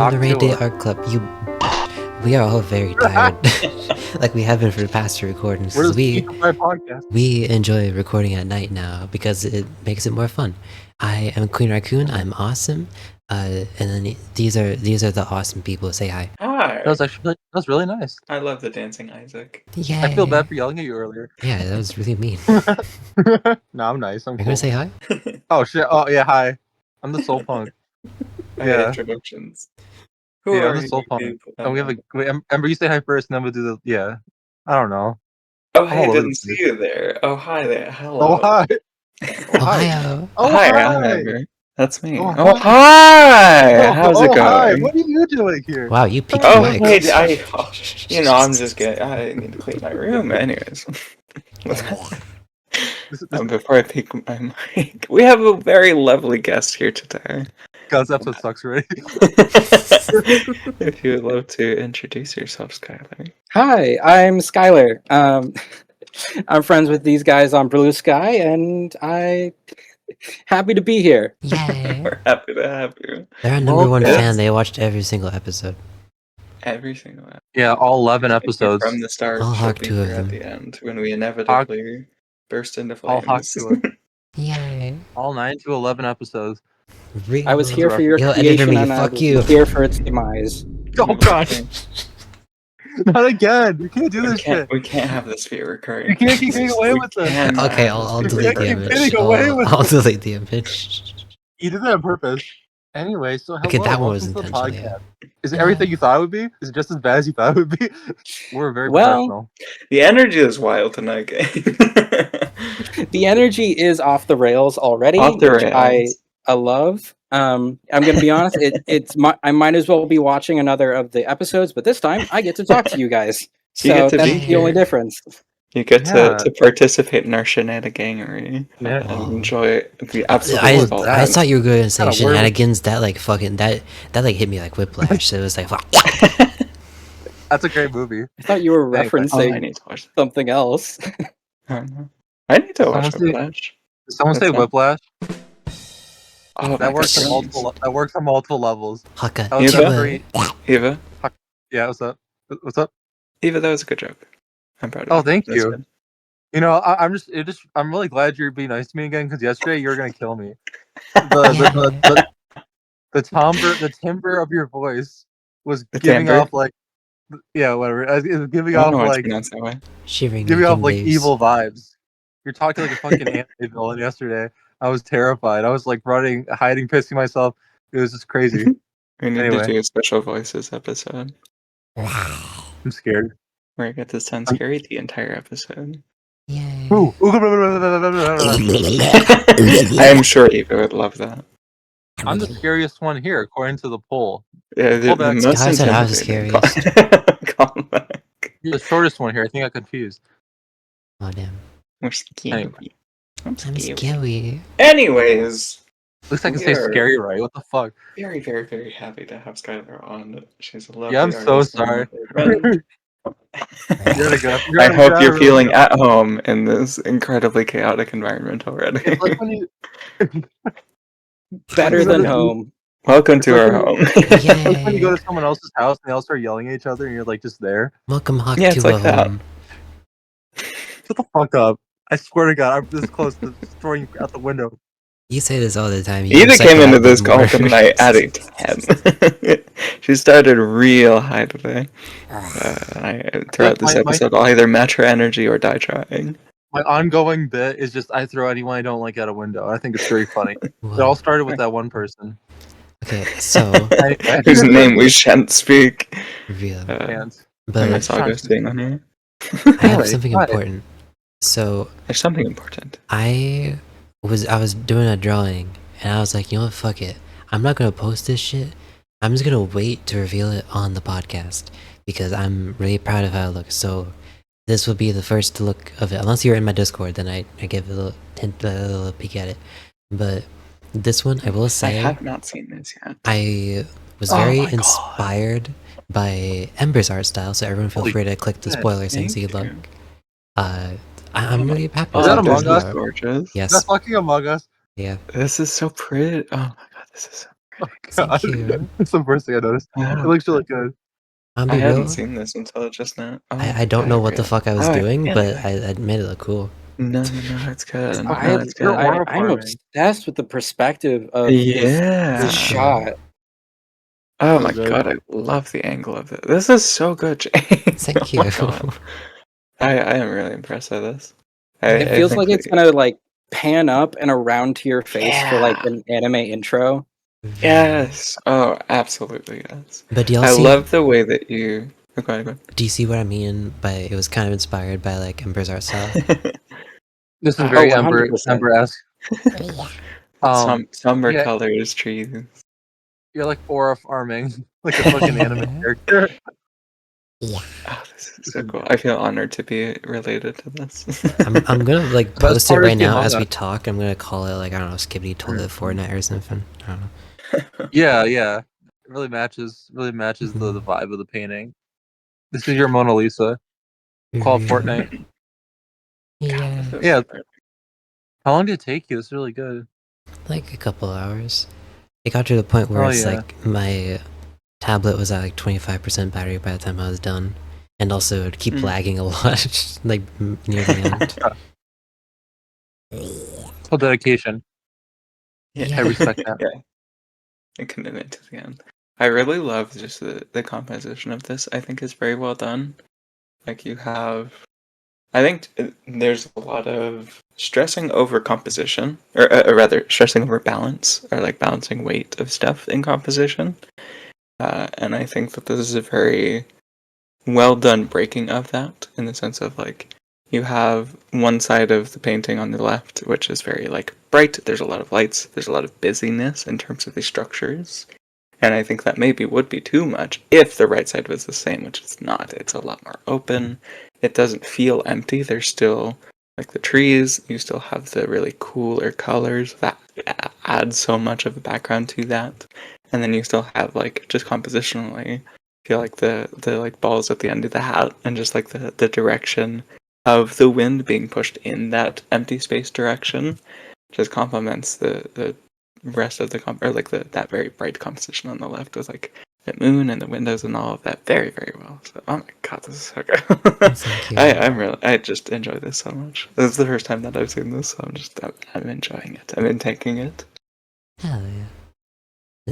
Welcome to Rain Day Art Club. We are all very tired, like we have been for the past two recordings. We're my podcast. We enjoy recording at night now because it makes it more fun. I am Queen Raccoon. I'm awesome. And then these are the awesome people. Say hi. Hi. That was really nice. I love the dancing Isaac. Yeah. I feel bad for yelling at you earlier. Yeah, that was really mean. No, I'm nice. I'm You're cool. gonna say hi? Oh shit! Oh yeah, hi. I'm the Soul Punk. Yeah. Introductions. Who Yeah, are I'm the Soul you Punk. people? And we have Ember, you say hi first, and then we'll do the yeah. I don't know. Oh, hey, I all over didn't the see place. you there. Oh, hi there. Hello. Oh hi. Ohio. Oh hi, hi. I'm Ember. That's me. Oh, Oh, hi. How's it Oh, hi. going? What are you doing here? Wow, you peaked Oh, your wait, mics. I'm just getting. I need to clean my room, anyways. Before I pick my mic, we have a very lovely guest here today. God, this episode sucks already. If you would love to introduce yourself, Skyler. Hi, I'm Skyler. I'm friends with these guys on Blue Sky, and I'm happy to be here. Yay. We're happy to have you. They're our number one yes. fan. They watched every single episode. Every single episode. Yeah, all 11 episodes. From the start, I'll hawk shipping two of here them. at the end, when we inevitably burst into I'll hawk flames. to it. Yay. All 9 to 11 episodes. I was here for your Yo, editor creation, me, and fuck I'm you. here for its demise. Oh gosh. Not again. You can't do this shit. We can't have this be recurring. You can't keep getting away with this. Okay, I'll delete the keep image. getting away with I'll it. delete the image. You did that on purpose. Anyway, so hello, Okay, that one welcome was to the intentional, podcast. Is it everything you thought it would be? Is it just as bad as you thought it would be? We're very Well- professional. The energy is wild tonight, gang. The energy is off the rails already, Off the which rails. I love. I'm going to be honest. I might as well be watching another of the episodes, but this time I get to talk to you guys. You So get to that's be the only here. difference. You get Yeah. to participate in our shenaniganery Yeah. and enjoy the absolute I fun. thought you were going to say Kinda weird. shenanigans. That like fucking that like hit me like whiplash. So it was like, That's a great movie. I thought you were Thanks. Oh, I referencing need to watch something else. I need to watch Someone say- Whiplash. Did someone say That's not- Whiplash? Oh, That works on multiple. That works on multiple levels. Haka. That was Eva? very. Eva, Yeah, what's up? What's up? Eva, that was a good joke. I'm proud of you. Oh, thank That's you. good. You know, I'm really glad you're being nice to me again because yesterday you were gonna kill me. The timbre of your voice was The giving timbre? off like, yeah, whatever. It was giving I don't off know why it's like, pronounced that way. Shivering. giving off like waves. evil vibes. You're talking like a fucking anime villain yesterday. I was terrified. I was like running, hiding, pissing myself. It was just crazy. We need Anyway. to do a special voices episode I'm scared. where I get to sound scary the entire episode. Yay. Ooh. I am sure Eva would love that. I'm the scariest one here, according to the poll. Yeah, the Hold back. most Guys said I was the intimidating Call back. You're the shortest one here. I think I got confused. Oh damn. We're scary. Anyway. I'm I'm scary. scary. Anyways, Looks like I can We say are- scary right. What the fuck? very, very, very happy to have Skyler on. She's a lovely Yeah, I'm so artist sorry. and friend. You're the guy- you're I the hope guy you're really- feeling at home in this incredibly chaotic environment already. It's like when you, Better than home. Welcome to our home. it's like when you go Yay. to someone else's house and they all start yelling at each other and you're like just there. Welcome, Hawk, Yeah, to it's a like that. home. Shut the fuck up. I swear to God, I'm this close to throwing you out the window. You say this all the time. You Eva just, like, came into add this more. call tonight at a 10. She started real high today. Throughout this My- episode, I'll either match her energy or die trying. My ongoing bit is just I throw anyone I don't like out a window. I think it's very funny. It Whoa. all started with that one person. Okay, so Whose name we shan't speak. real. Hands. I But miss Augustine on here. I have Anyway, something what? important. So There's something important. I was doing a drawing and I was like, you know what, fuck it. I'm not gonna post this shit. I'm just gonna wait to reveal it on the podcast because I'm really proud of how it looks. So this will be the first look of it. Unless you're in my Discord, then I give a little hint, a little peek at it. But this one, I will I say, have not seen this yet. I was Oh very my God. inspired by Ember's art style. So everyone feel Holy free to click the shit, spoilers and see thank look. you. I'm really happy. Is that with Among this Us? art. Gorgeous. Yes. That's fucking Among Us. Yeah. This is so pretty. Oh my god, this is so Oh Thank god, you. that's the first thing I noticed. It looks really good. I'll I be hadn't real. seen this until just now. Oh, I don't know what the really? fuck I was Oh, doing, but anyway. I made it look cool. No, it's good. I, No, it's You're good. aura I'm farming. obsessed with the perspective of this Yeah. shot. Oh So my good. god, I love the angle of it. This is so good, James. Thank Oh my you. god. I am really impressed with this. It I feels think like it's gonna like pan up and around to your face for like yeah. an anime intro. Yes. Oh, absolutely yes. But do y'all I see? love the way that you. Oh, go ahead. Do you see what I mean by it was kind of inspired by like Ember's art style? This is Oh, very 100%. Ember-esque. Somber Yeah, colors, trees. you're like aura farming, like a fucking anime character. Oh, this is This so is cool. good. I feel honored to be related to this. I'm gonna like The best post it part is right the now Among as we Us. talk. I'm gonna call it like I don't know, Skibbity told it Fortnite or something. I don't know. Yeah, it really matches the vibe of the painting. This is your Mona Lisa. Call it Fortnite. God, Yeah, this is Yeah. so- How long did it take you? It's really good. like a couple hours. It got to the point where Oh it's yeah. like my tablet was at like 25% battery by the time I was done, and also it would keep lagging a lot, like near the end. Full dedication. Yeah. I respect that. Yeah. A commitment to the end. I really love just the composition of this. I think is very well done. Like you have, I think there's a lot of stressing over composition, or rather stressing over balance, or like balancing weight of stuff in composition. And I think that this is a very well done breaking of that in the sense of like you have one side of the painting on the left, which is very like bright. There's a lot of lights. There's a lot of busyness in terms of the structures. And I think that maybe would be too much if the right side was the same, which it's not. It's a lot more open. It doesn't feel empty. There's still like the trees. You still have the really cooler colors that add so much of a background to that. And then you still have like just compositionally feel like the like balls at the end of the hat and just like the direction of the wind being pushed in that empty space direction just complements the rest of the or like that very bright composition on the left with like the moon and the windows and all of that very very well. So oh my god, this is so good. Thank you. I just enjoy this so much. This is the first time that I've seen this, so I'm enjoying it. I'm taking it. Hell yeah.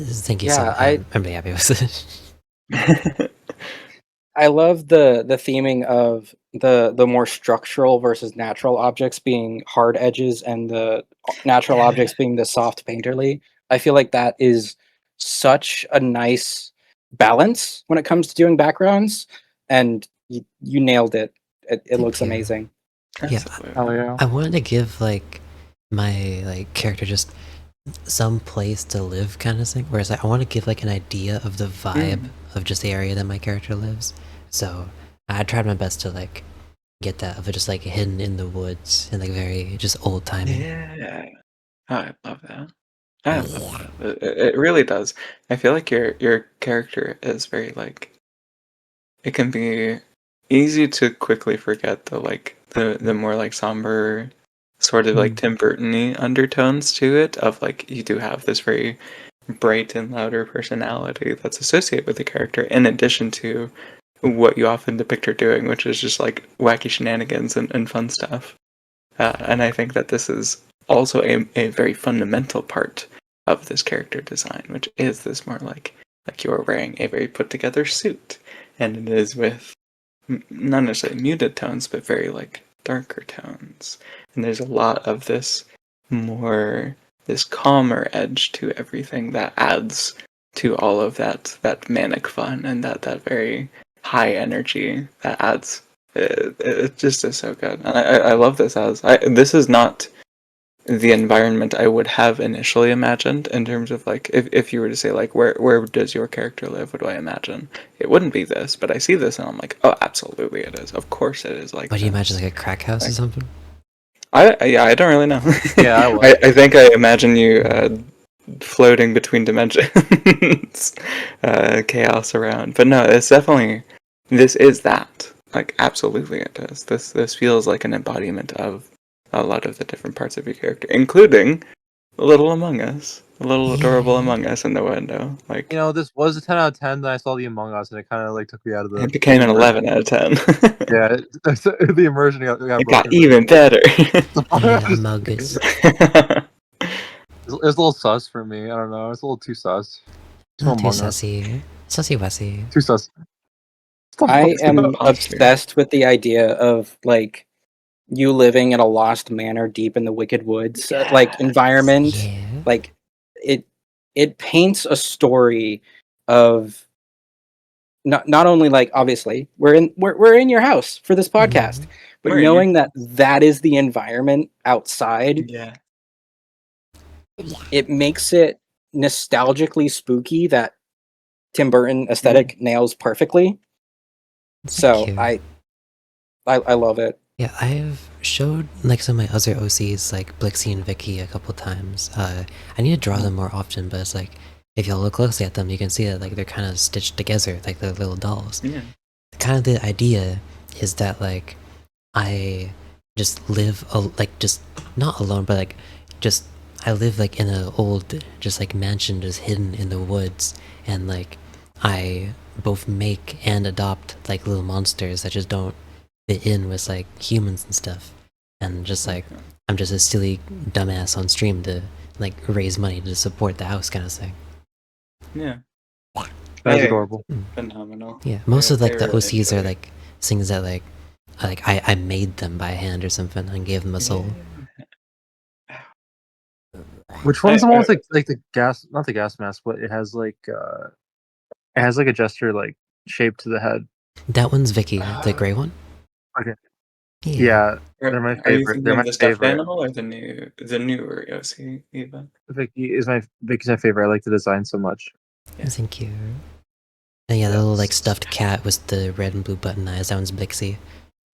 Thank you so Yeah, much. I'm really happy with it. I love the theming of the more structural versus natural objects being hard edges and the natural objects being the soft painterly. I feel like that is such a nice balance when it comes to doing backgrounds, and you nailed it. It looks you. amazing. Yeah, Oh yeah. I wanted to give like my like character just some place to live kind of thing. Whereas like, I want to give like an idea of the vibe of just the area that my character lives. So I tried my best to like get that of it just like hidden in the woods and like very just old timey. Yeah. Oh, I love that. I love that. It really does. I feel like your character is very like it can be easy to quickly forget the more like somber sort of like Tim Burton-y undertones to it of like you do have this very bright and louder personality that's associated with the character in addition to what you often depict her doing, which is just like wacky shenanigans and fun stuff. And I think that this is also a very fundamental part of this character design, which is this more like you're wearing a very put together suit, and it is with not necessarily muted tones, but very like darker tones. And there's a lot of this calmer edge to everything that adds to all of that manic fun and that very high energy that adds. It just is so good, and I love this this is not the environment I would have initially imagined in terms of like if you were to say like where does your character live, what do I imagine? It wouldn't be this, but I see this and I'm like, oh, absolutely it is. Of course it is like. What do you imagine, like a crack house or something? I don't really know. Yeah, I would. I think I imagine you floating between dimensions, chaos around. But no, it's definitely this is that. Like absolutely it is. This feels like an embodiment of a lot of the different parts of your character, including little Among Us, a little adorable Yeah. Among Us in the window. Like, This was a 10 out of 10. Then I saw the Among Us, and it kind of like took me out of the. it became an immersion. 11 out of 10. Yeah, the immersion got It got broken. even better. Yeah, Among Us. It was a little sus for me. I don't know. It's a little too sus. Too Not too Among Us. sussy. Sussy wussy. Too sus. I am Imposter. obsessed with the idea of like you living in a lost manor deep in the wicked woods, like environment. Yeah. Like it paints a story of not only like obviously we're in your house for this podcast, but We're in knowing that that is the environment outside, Yeah. it makes it nostalgically spooky. That Tim Burton aesthetic nails perfectly. So Cute. I love it. Yeah, I've showed like some of my other OCs, like Blixie and Vicky, a couple times. I need to draw them more often, but it's like if y'all look closely at them, you can see that like they're kind of stitched together, like they're little dolls. Yeah. Kind of the idea is that like I just live like just not alone, but like just I live like in a old just like mansion just hidden in the woods, and like I both make and adopt like little monsters that just don't fit in with like humans and stuff, and just like I'm just a silly dumbass on stream to like raise money to support the house kind of thing. Yeah. That's Yeah. adorable. Phenomenal. Yeah, most of like the I really OCs are enjoy it. like things that like I made them by hand or something and gave them a soul. Which one's the one with like the gas? Not the gas mask, but it has like a gesture like shaped to the head. That one's Vicky, the gray one. Okay. Yeah. Yeah, they're my Are you favorite. thinking They're of my the stuffed favorite. animal or the newer OC even? Vicky's my favorite. I like the design so much. Yeah. Thank you. And yeah, the little like Yes. stuffed cat with the red and blue button eyes. That one's Blixie.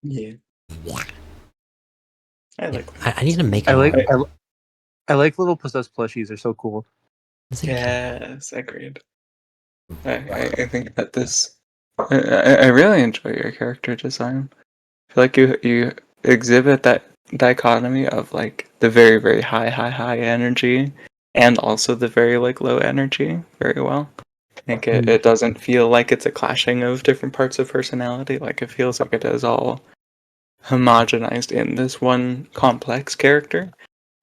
Yeah. I Yeah, like I need to make I it like more. I like little possessed plushies. They're so cool. Thank you. Yes, agreed. I think that this I really enjoy your character design. I feel like you exhibit that dichotomy of like the very very high energy and also the very like low energy very well. I think it doesn't feel like it's a clashing of different parts of personality. Like it feels like it is all homogenized in this one complex character,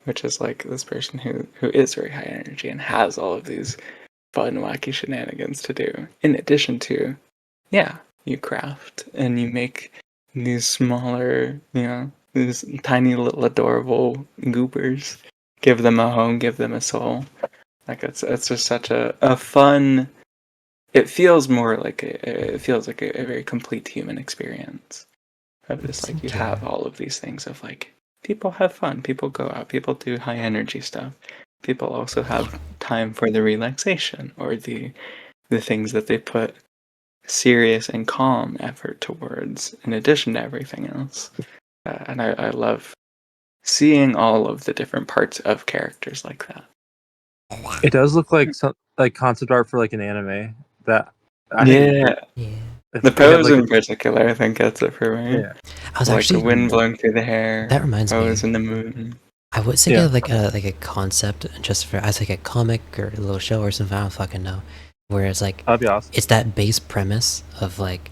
which is like this person who is very high energy and has all of these fun, wacky shenanigans to do. In addition to, yeah, you craft and you make these smaller, these tiny little adorable goopers. Give them a home, give them a soul. Like it's just such a fun. It feels more like it feels like a very complete human experience. Of just like you Thank you. have all of these things of like people have fun, people go out, people do high energy stuff. People also have time for the relaxation or the things that they put serious and calm effort towards in addition to everything else. And I love seeing all of the different parts of characters like that. It does look like some like concept art for like an anime. That I think Yeah, Yeah. it's, the they have, pose like, in particular, I think gets it for me. yeah. I was Like actually the wind blowing through the hair. that reminds me. Pose in the moon. I would say Yeah. like a concept just for as like a comic or a little show or something. I don't fucking know. Where it's like That'd be awesome. it's that base premise of like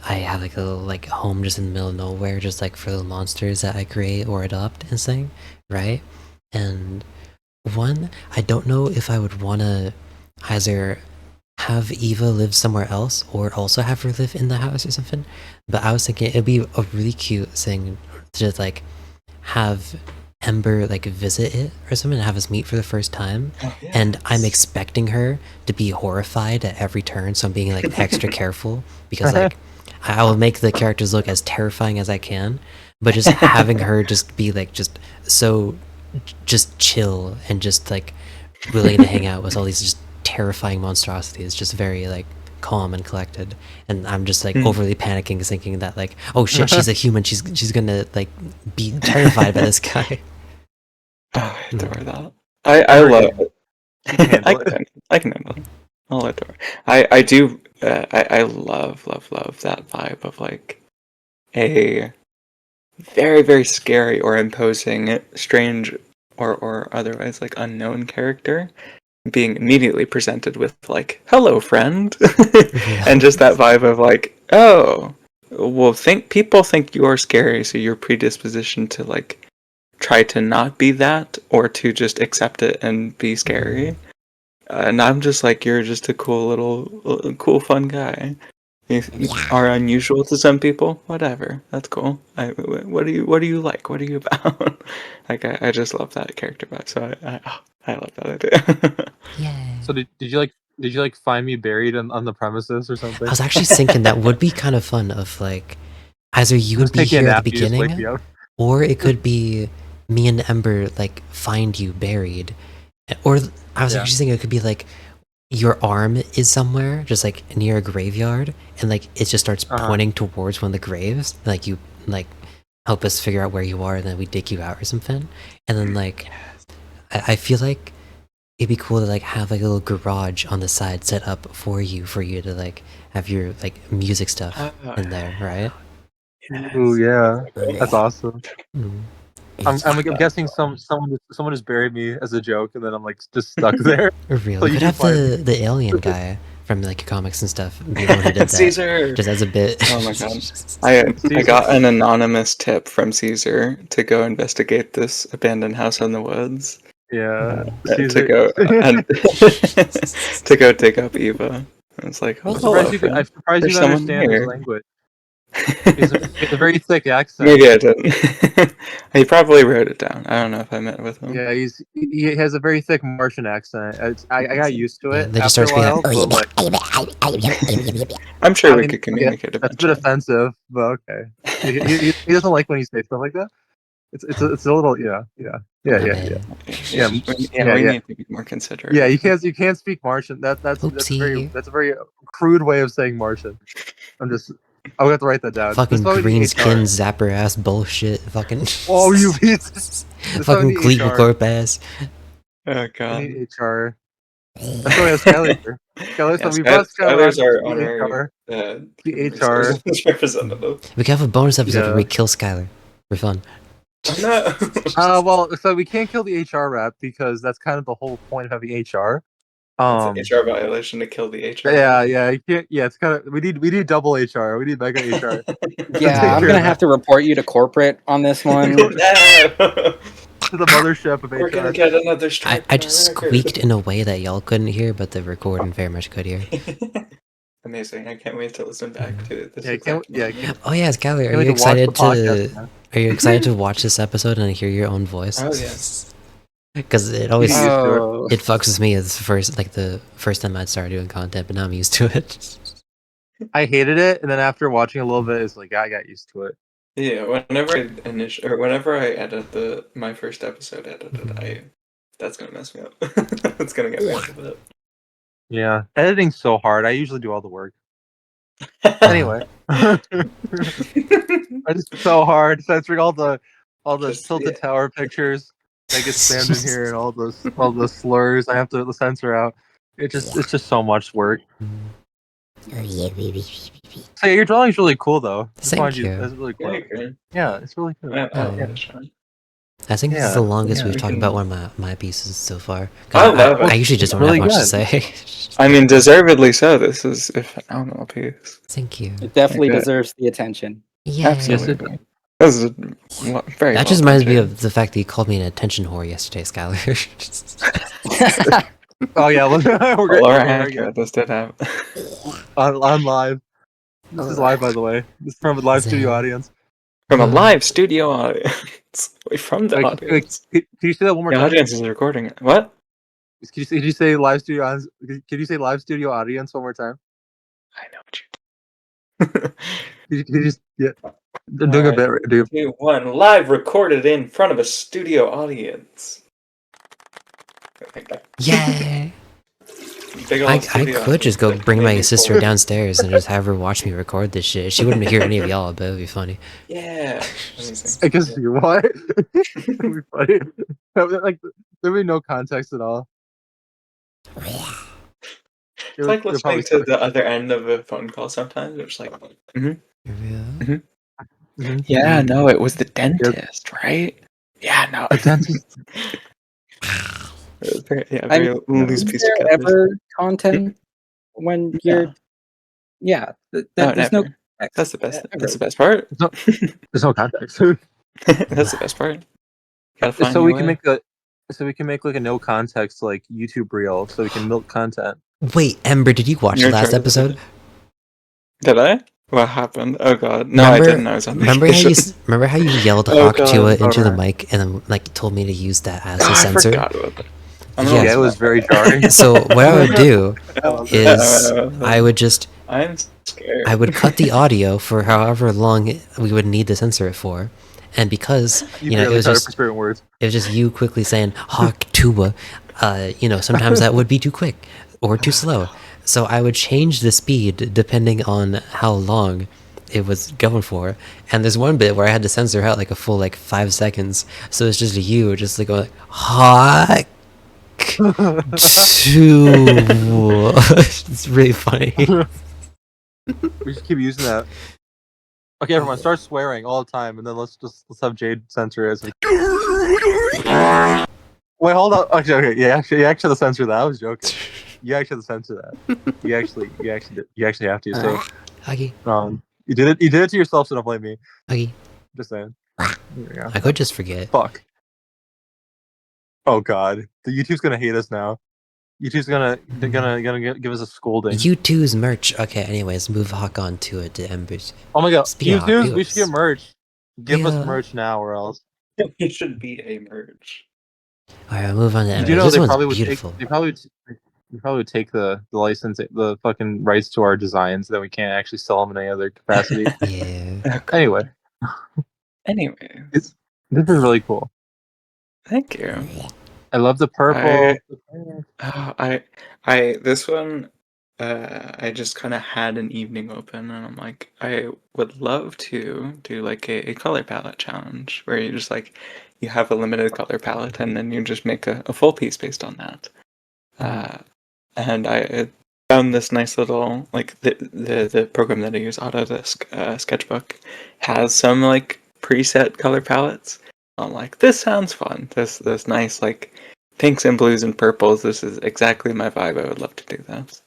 I have like a little like home just in the middle of nowhere, just like for little monsters that I create or adopt and thing, right? And one, I don't know if I would want to either have Eva live somewhere else or also have her live in the house or something. But I was thinking it'd be a really cute thing to just like have Ember like visit it or something and have us meet for the first time. And I'm expecting her to be horrified at every turn, so I'm being like extra careful because like I will make the characters look as terrifying as I can, but just having her just be like just so just chill and just like willing to hang out with all these just terrifying monstrosities, just very like calm and collected. And I'm just like overly panicking, thinking that like, oh shit, she's a human, she's gonna like be terrified by this guy. Oh, I adore that. I love it. handle it. I can handle it. I'll adore. I do. I love that vibe of like a very very scary or imposing strange or otherwise like unknown character being immediately presented with like, hello friend, and just that vibe of like, oh, well, people think you're scary, so your predisposition to like try to not be that or to just accept it and be scary. And I'm just like, you're just a cool fun guy. You are unusual to some people. Whatever, that's cool. What do you like? What are you about? Like, I just love that character vibe. So I love that idea. Yeah. So did you like find me buried on the premises or something? I was actually thinking that would be kind of fun. Of like, either you would Just be take a here at nap, the you just wake beginning, me up. or it could be me and Ember like find you buried, or I was Yeah. actually thinking it could be like your arm is somewhere, just like near a graveyard, and like it just starts pointing towards one of the graves. Like you like help us figure out where you are, and then we dig you out or something. And then like I feel like it'd be cool to like have like a little garage on the side set up for you to like have your like music stuff in there, right? Ooh, yeah, that's awesome. Mm. I'm guessing someone just buried me as a joke, and then I'm like just stuck there. Or real. So We you could can have find me. the alien guy from like comics and stuff be the one who did that. Caesar. Just as a bit. Oh my god. I got an anonymous tip from Caesar to go investigate this abandoned house in the woods. Yeah, To go and to go dig up Eva. I was like, oh, I'm surprised you friend. can There's someone understand his here. language. He has a very thick accent. Maybe I didn't. He probably wrote it down. I don't know if I met with him. Yeah, he has a very thick Martian accent. I got used to Yeah, it they just after a starts being while. like, But like, I'm sure I we mean, could communicate that's a bit eventually. offensive, but okay. He doesn't like when you say stuff like that. It's a little yeah. my bad. We need to be more considerate. Yeah, you can't speak Martian. That's a Oopsie. very crude way of saying Martian. I'll have to write that down. Fucking This probably green be skin HR. zapper ass bullshit. Fucking. Oh, you this fucking probably be Gleek HR. Corp ass. Oh We god. need HR. That's why we have Skyler here. Skyler, so we brought Skyler Skyler's on our to be honorary HR. The human HR. resources representative. We can have a bonus episode where Yeah. we kill Skyler for fun. No. Well, so we can't kill the HR rep because that's kind of the whole point of having HR. It's an HR violation to kill the HR. Yeah, you can't. Yeah, it's kind of we need double HR. We need mega HR. Yeah, I'm gonna have to report you to corporate on this one. No! To the mothership of We're HR. gonna get another strike. I just squeaked in a way that y'all couldn't hear, but the recording very much could hear. Amazing! I can't wait to listen back to this. Yeah, can't Oh yeah, Skyler, wait are you to watch the excited podcast, to? man. Are you excited to watch this episode and hear your own voice? Oh yes. Because it always used to it. Oh, it fucks with me as the first time I'd started doing content, but now I'm used to it. I hated it, and then after watching a little bit, it's like I got used to it. Yeah. Whenever I edit my first episode edited, that's gonna mess me up. It's gonna get me out of it. Yeah, editing's so hard. I usually do all the work. Anyway, it's so hard censoring all the Just- tilted yeah. tower pictures that get spammed in here and all those slurs I have to censor out. It's just so much work. So yeah, your drawing's really cool though. Just Thank wanted you. That's really cool. Yeah, okay. Yeah, it's really cool. Yeah, Yeah. I think this is Yeah, the longest yeah, we've we talked can- about one of my pieces so far. I love it. I usually just don't Really have much to good. say. I mean, deservedly so. This is a phenomenal piece. Thank you. it definitely Okay. deserves the attention. Yeah. Absolutely. This is very. That just reminds me of the fact that you called me an attention whore yesterday, Skylar. Oh yeah, we're good. This did happen. On live. This is live, by the way. This is from a live studio audience. From a live studio audience. Wait, from the audience. Can you say that one more The time? audience is recording it. What? Could you say live studio audience? Could you say live studio audience one more time? I know what you Could you just yeah? They're doing a bit, dude. 2, 1. Live recorded in front of a studio audience. Yay! Big ol' I studio could just go audience. bring my Maybe sister 4. downstairs and just have her watch me record this shit. She wouldn't hear any of y'all, but it would be funny. Yeah. Amazing. I guess you what? It'd be funny. Like there'd be no context at all. It's like listening to the other end of a phone call sometimes. It's like, yeah, no, it was the dentist, right? Yeah, no. A dentist. Very loose is piece of there cat. ever content when you're? Yeah, there's no never. context. That's the best. Ever. That's the best part. There's no context. That's the best part. Gotta find so your we way. can make like a no context like YouTube reel, so we can milk content. Wait, Ember, did you watch the last episode? Did I? What happened? Oh god, no, I didn't. I was on vacation. Remember how you yelled Oh, Hawk Chua God, into the alright. mic and then like told me to use that as Oh, a I censor? forgot about that. Yeah, it was very jarring. So what I would do is I'm I would scared. I would cut the audio for however long we would need to censor it for, and because You you know it barely was cut just for certain words. you quickly saying Hawk Tuba, sometimes that would be too quick or too slow. So I would change the speed depending on how long it was going for. And there's one bit where I had to censor out like a full 5 seconds. So it's just you just like going Hawk Tuba. It's really funny. We should keep using that. Okay, everyone, start swearing all the time, and then let's have Jade censor it. Wait, hold on. Okay, you actually have to censor that. I was joking. You actually have to censor that. You actually have to. So, Huggy. you did it. You did it to yourself, so don't blame me. Huggy. Just saying. Yeah. I could just forget. Fuck. Oh god, the YouTube's gonna hate us now. YouTube's gonna give us a scolding. U2's merch. Okay, anyways, move Hawk on to it to Ember's. Oh my god, Speaking of YouTube's, Hawk, we should get merch. Give us Yeah. merch now, or else. It should be a merge. Alright, I'll move on to Ember's. You know This they one's probably would beautiful. take. They probably would take the license, the fucking rights to our designs that we can't actually sell them in any other capacity. Yeah. Anyway, Anyways, this is really cool. thank you. I love the purple. This one, I just kind of had an evening open, and I'm like, I would love to do like a color palette challenge where you just you have a limited color palette, and then you just make a full piece based on that. And I found this nice little the program that I use, Autodesk Sketchbook, has some preset color palettes. I'm like, this sounds fun. This nice pinks and blues and purples. This is exactly my vibe. I would love to do this.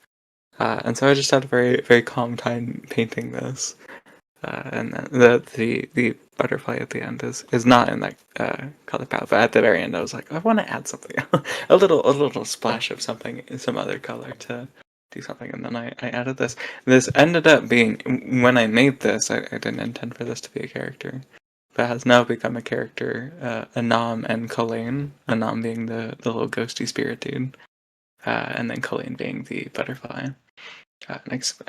And so I just had a very, very calm time painting this. And the butterfly at the end is not in that color palette, but at the very end I was like, I want to add something, a little splash of something, some other color to do something, and then I added this. This ended up being, when I made this, I didn't intend for this to be a character, but has now become a character, Anam and Colleen. Anam being the little ghosty spirit dude, and then Colleen being the butterfly. I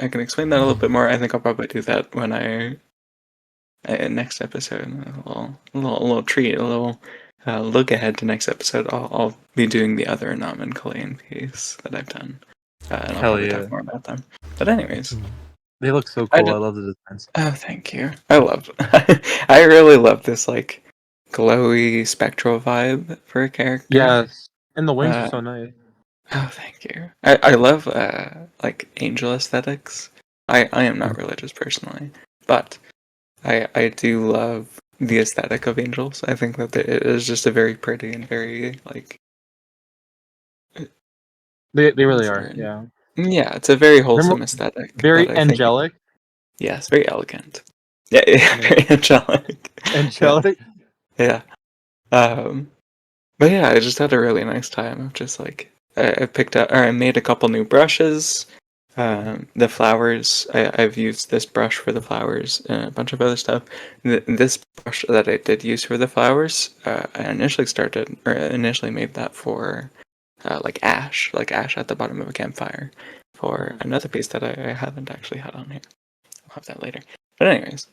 can explain that a little bit more. I think I'll probably do that when next episode. A little treat, a little look ahead to next episode. I'll be doing the other Anam and Colleen piece that I've done, and I'll probably talk more about them. But anyways, they look so cool. I love the designs. Oh, thank you. I really love this glowy spectral vibe for a character. Yes, and the wings are so nice. Oh, thank you. I love angel aesthetics. I am not religious personally, but I do love the aesthetic of angels. I think that it is just a very pretty and very They really are. Yeah. Yeah, it's a very wholesome aesthetic. Very angelic. Yes, very elegant. Yeah, very angelic. Angelic. Yeah. But yeah, I just had a really nice time of just I made a couple new brushes. The flowers, I've used this brush for the flowers and a bunch of other stuff. This brush that I did use for the flowers, I initially made that for ash at the bottom of a campfire for another piece that I haven't actually had on here. I'll have that later. But anyways,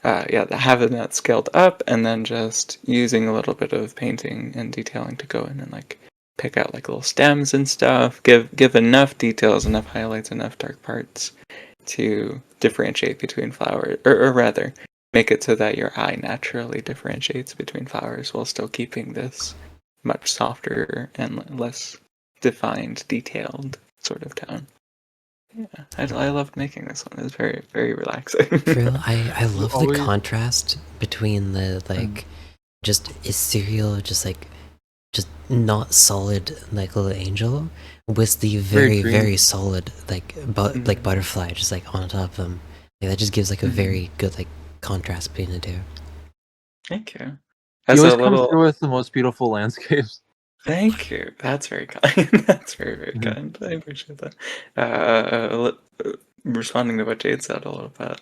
having that scaled up and then just using a little bit of painting and detailing to go in and pick out little stems and stuff, give enough details, enough highlights, enough dark parts to differentiate between flowers, or rather, make it so that your eye naturally differentiates between flowers while still keeping this much softer and less defined, detailed sort of tone. Yeah, I loved making this one. It was very, very relaxing. I love the contrast between the just ethereal, just just not solid like little angel with the Very dreamy. very solid like like butterfly just like on top of them. That just gives like a very good like contrast between the two. Thank you. He always comes through with the most beautiful landscapes. Thank you. That's very kind. That's very, very kind. I appreciate that. Responding to what Jade said a little bit,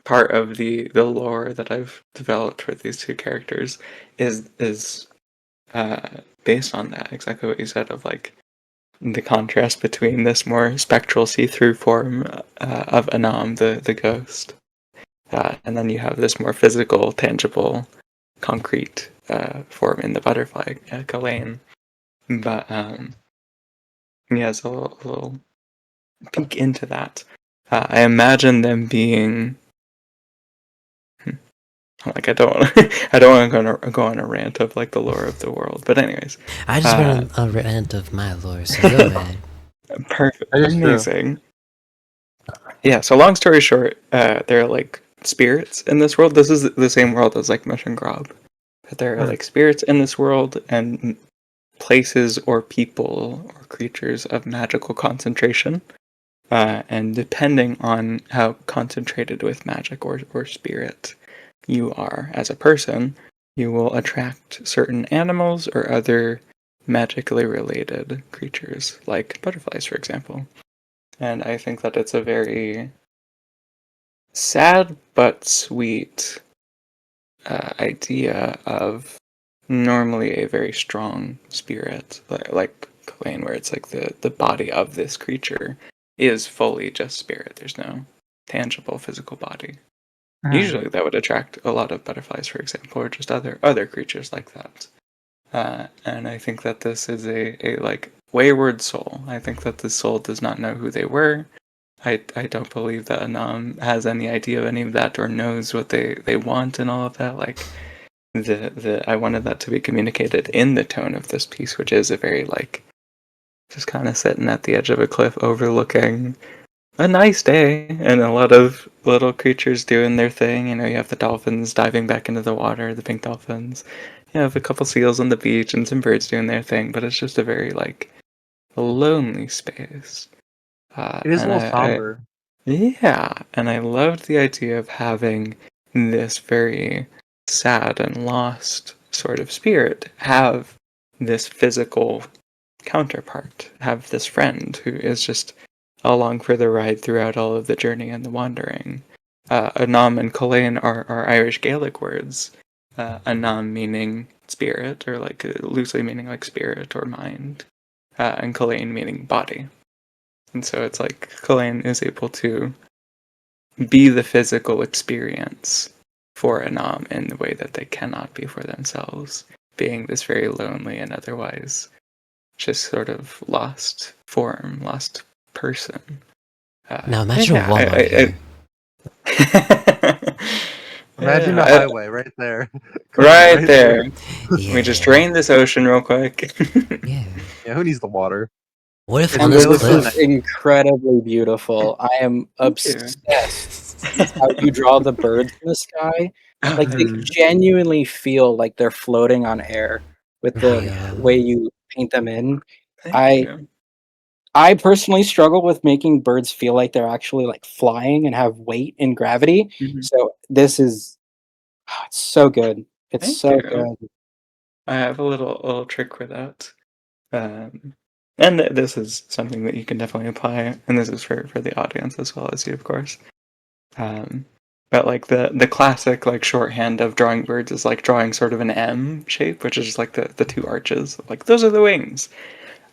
part of the lore that I've developed with these two characters is based on that, exactly what you said, of like the contrast between this more spectral see-through form of Anam, the ghost, and then you have this more physical, tangible, concrete form in the butterfly, Ghislaine. But yeah, so a little peek into that. I imagine them being like I don't want to go on a rant of like the lore of the world, but anyways, I just went on a rant of my lore, so go ahead. Perfect, amazing. Yeah. So long story short, there are like spirits in this world. This is the same world as like Mission Grob, but there are like spirits in this world and places or people or creatures of magical concentration. And depending on how concentrated with magic or spirit you are as a person, you will attract certain animals or other magically related creatures, like butterflies, for example. And I think that it's a very sad but sweet idea of normally a very strong spirit, like Kalain, where it's like the body of this creature is fully just spirit. There's no tangible physical body. Usually that would attract a lot of butterflies, for example, or just other creatures like that. And I think that this is a like wayward soul. I think that this soul does not know who they were. I don't believe that Anam has any idea of any of that or knows what they want and all of that. Like I wanted that to be communicated in the tone of this piece, which is a very like just kind of sitting at the edge of a cliff overlooking a nice day and a lot of little creatures doing their thing. You know, you have the dolphins diving back into the water, the pink dolphins. You have a couple seals on the beach and some birds doing their thing, but it's just a very like lonely space. It is a little somber. Yeah, and I loved the idea of having this very sad and lost sort of spirit have this physical counterpart, have this friend who is just along for the ride throughout all of the journey and the wandering. Anam and Kalain are Irish Gaelic words. Anam meaning spirit, or like loosely meaning like spirit or mind, and Kalain meaning body. And so it's like Kalain is able to be the physical experience for Anam in the way that they cannot be for themselves, being this very lonely and otherwise just sort of lost form, lost person. Now imagine a Walmart here. Imagine the highway right there. Right there. Yeah. We just drain this ocean real quick. Yeah. Yeah, who needs the water? What if And on this this is cliff? incredibly beautiful. I am obsessed with how you draw the birds in the sky. Like they genuinely feel like they're floating on air with the way you paint them in. I personally struggle with making birds feel like they're actually like flying and have weight and gravity. So this is it's so good. It's so good. I have a little trick for that. And this is something that you can definitely apply, and this is for the audience as well as you, of course. But like the classic like shorthand of drawing birds is like drawing sort of an M shape, which is just like the two arches. Like those are the wings.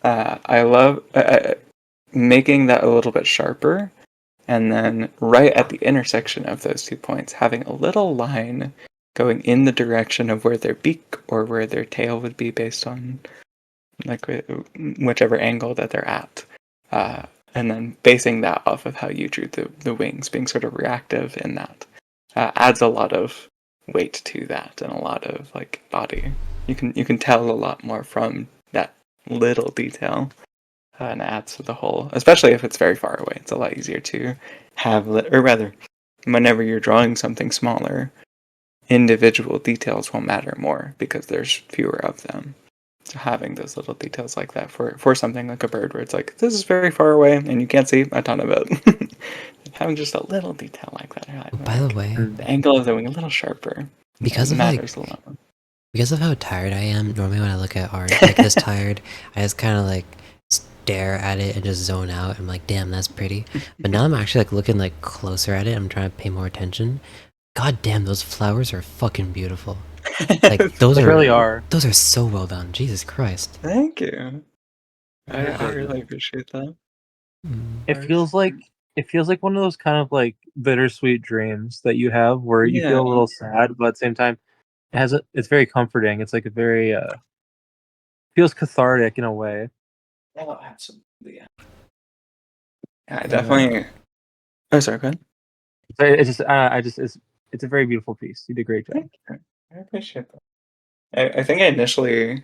I love making that a little bit sharper, and then right at the intersection of those 2 points, having a little line going in the direction of where their beak or where their tail would be based on like whichever angle that they're at. And then basing that off of how you drew the wings being sort of reactive in that adds a lot of weight to that and a lot of like body. You can tell a lot more from that little detail and adds to the whole, especially if it's very far away. It's a lot easier to have, or rather, whenever you're drawing something smaller, individual details will matter more because there's fewer of them. So having those little details like that for something like a bird where it's like, this is very far away and you can't see a ton of it. Having just a little detail like that. By the way, the angle of the wing a little sharper. because of matters a lot. Because of how tired I am, normally when I look at art like this tired, I just kind of like stare at it and just zone out. I'm like, damn, that's pretty. But now I'm actually like looking like closer at it. I'm trying to pay more attention. God damn, those flowers are fucking beautiful. Like those They are really are. Those are so well done. Jesus Christ. Thank you. I really appreciate that. It feels like one of those kind of like bittersweet dreams that you have where you feel a little sad, but at the same time, it's very comforting. It's like a very feels cathartic in a way. Oh, absolutely. Yeah, I definitely. Oh, sorry, go ahead. So it's a very beautiful piece. You did a great job. Thank you. I appreciate that. I think I initially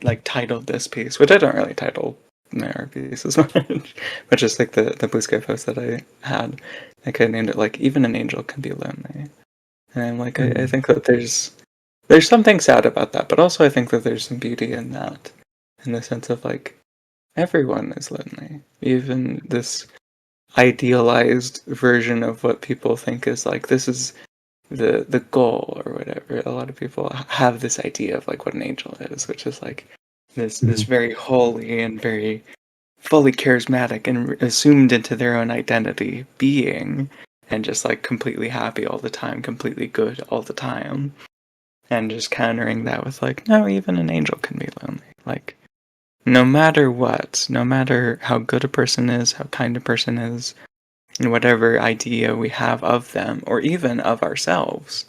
like titled this piece, which I don't really title my art pieces much, but just like the Blue Sky post that I had, I could have named it like "Even an Angel Can Be Lonely," and I'm like, I think that there's something sad about that, but also I think that there's some beauty in that, in the sense of like everyone is lonely, even this idealized version of what people think is like this is the goal or whatever. A lot of people have this idea of like what an angel is, which is like this very holy and very fully charismatic and assumed into their own identity being, and just like completely happy all the time, completely good all the time, and just countering that with like, no, even an angel can be lonely. Like, no matter what, no matter how good a person is, how kind a person is, and whatever idea we have of them, or even of ourselves,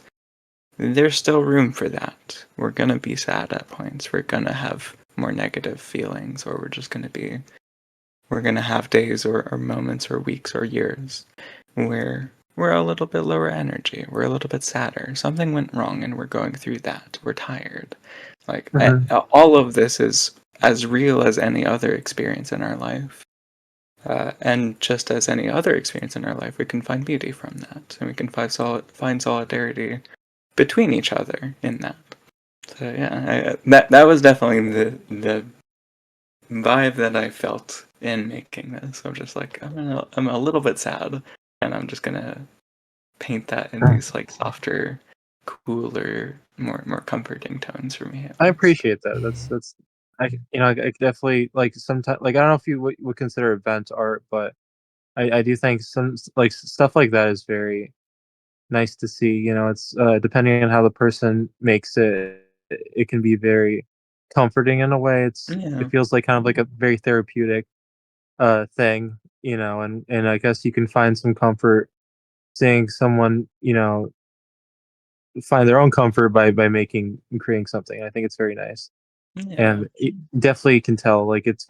there's still room for that. We're gonna be sad at points. We're gonna have more negative feelings, or we're gonna have days or moments or weeks or years where we're a little bit lower energy. We're a little bit sadder. Something went wrong and we're going through that. We're tired. Like, all of this is as real as any other experience in our life. And just as any other experience in our life, we can find beauty from that. And we can find solidarity between each other in that. So yeah, that was definitely the vibe that I felt in making this. I'm just like, I'm a little bit sad, and I'm just gonna paint that in these like softer, cooler, more comforting tones for me. I appreciate that. That's I definitely like sometimes like I don't know if you would consider event art, but I do think some like stuff like that is very nice to see. You know, it's depending on how the person makes it, it can be very comforting in a way. It feels like kind of like a very therapeutic thing, you know, and I guess you can find some comfort seeing someone, you know, find their own comfort by making and creating something. I think it's very nice. And it definitely can tell like it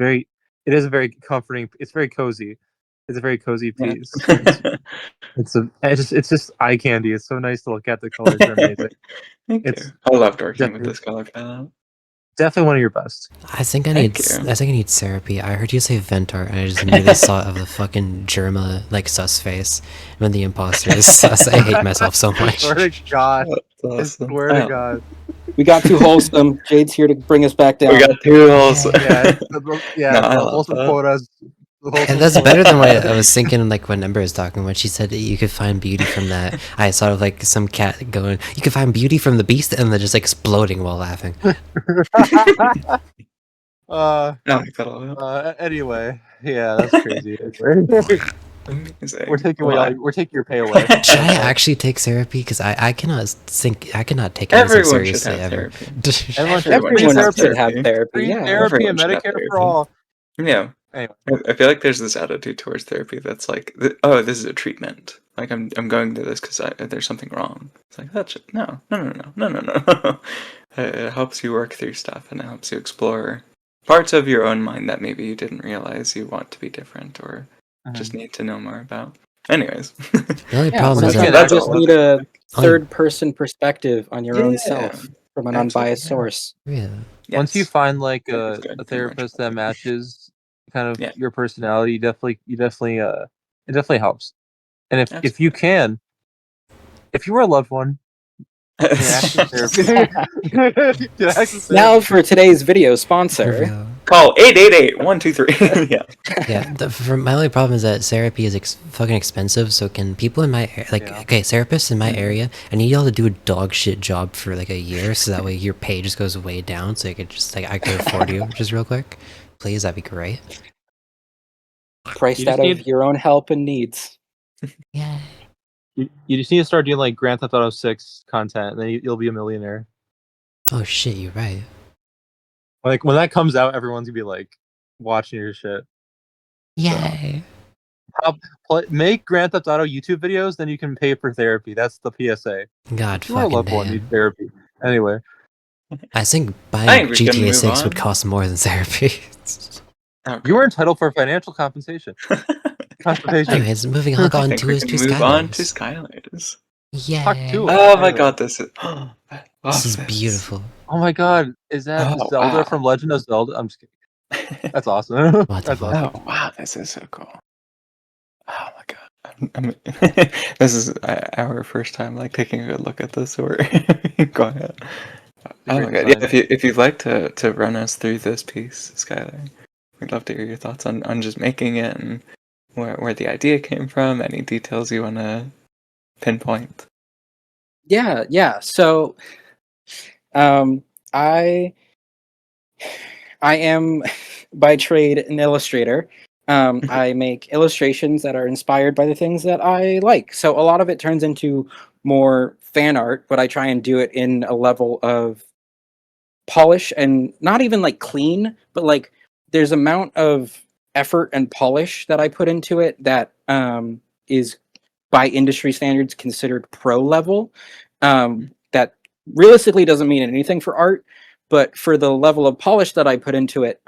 is a very comforting, it's very cozy. It's a very cozy piece. It's just eye candy. It's so nice to look at. The colors are amazing. Thank It's you. I loved working with this color palette. definitely one of your best. I think I need therapy. I heard you say Ventar, and I just immediately saw of the fucking Germa like sus face when the imposter is sus. I hate myself so much. I swear to God. Awesome. I swear to God. We got too wholesome. Jade's here to bring us back down. We got too wholesome. Yeah, the wholesome quotas. And that's better than what I was thinking, like when Ember was talking, when she said that you could find beauty from that. I saw like some cat going, you could find beauty from the beast, and then just exploding while laughing. Anyway, yeah, that's crazy. We're taking your pay away. Should I actually take therapy? Because I cannot take anything seriously ever. Everyone should have therapy. Yeah, therapy and Medicare for all. Yeah. Anyway. I feel like there's this attitude towards therapy that's like, oh, this is a treatment. Like I'm going to this because there's something wrong. It's like that's no. It helps you work through stuff, and it helps you explore parts of your own mind that maybe you didn't realize you want to be different or just need to know more about. Anyways, the only problem is that you just need a third-person perspective on your own self from an unbiased source. Yeah. Once you find like a therapist that matches kind of your personality, it definitely helps. And if you were a loved one Now for today's video sponsor. Call 888-123. Yeah. Yeah. My only problem is that therapy is fucking expensive. So can people in my okay, therapists in my area, I need y'all to do a dog shit job for like a year, so that way your pay just goes way down, so I could afford you just real quick, please. That'd be great. Priced out of your own help and needs. Yeah. You just need to start doing like Grand Theft Auto 6 content, and then you'll be a millionaire. Oh shit, you're right. Like when that comes out, everyone's gonna be like watching your shit. Yay! Make Grand Theft Auto YouTube videos, then you can pay for therapy. That's the PSA. God You are fucking loved one, damn. need therapy. Anyway, I think buying GTA 6 would cost more than therapy. You were entitled for financial compensation. Anyways, moving on to move Skylers. on to Skylers. Yay! Oh my god, this is beautiful. Oh my god, is that Zelda from Legend of Zelda? I'm just kidding. That's awesome. That's awesome. Oh wow, this is so cool. Oh my god. This is our first time like taking a good look at this, or go ahead. Oh my god, yeah, if you'd like to run us through this piece, Skyler, we'd love to hear your thoughts on just making it and where the idea came from, any details you want to pinpoint. Yeah. So, I am by trade an illustrator. I make illustrations that are inspired by the things that I like. So a lot of it turns into more fan art, but I try and do it in a level of polish and not even like clean, but like there's amount of effort and polish that I put into it that is by industry standards considered pro level. That realistically doesn't mean anything for art, but for the level of polish that I put into it,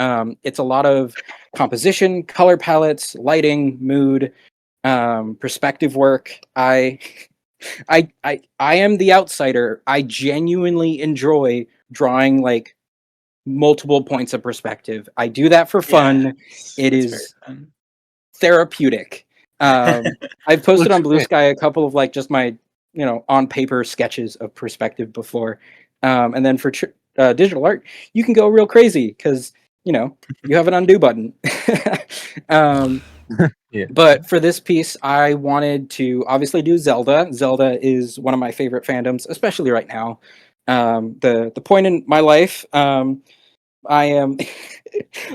it's a lot of composition, color palettes, lighting, mood, perspective work. I am the outsider. I genuinely enjoy drawing like multiple points of perspective. I do that for fun. It is therapeutic. I've posted on Blue Sky a couple of like just my on paper sketches of perspective before, and then for digital art you can go real crazy because you have an undo button. But for this piece I wanted to obviously do Zelda. Zelda is one of my favorite fandoms, especially right now. The point in my life, I am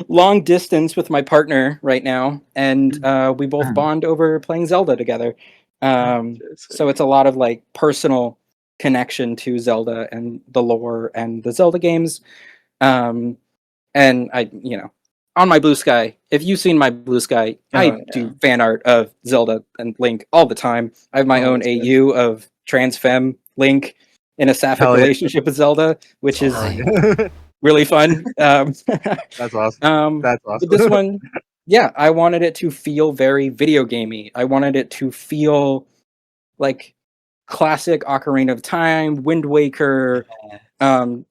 long distance with my partner right now, and we both bond over playing Zelda together. So it's a lot of like personal connection to Zelda and the lore and the Zelda games. And I, on my Blue Sky, if you've seen my Blue Sky, I do fan art of Zelda and Link all the time. I have my own AU of trans femme Link in a sapphic relationship with Zelda, which is really fun. That's awesome. That's awesome. But this one, I wanted it to feel very video gamey. I wanted it to feel like classic Ocarina of Time, Wind Waker. I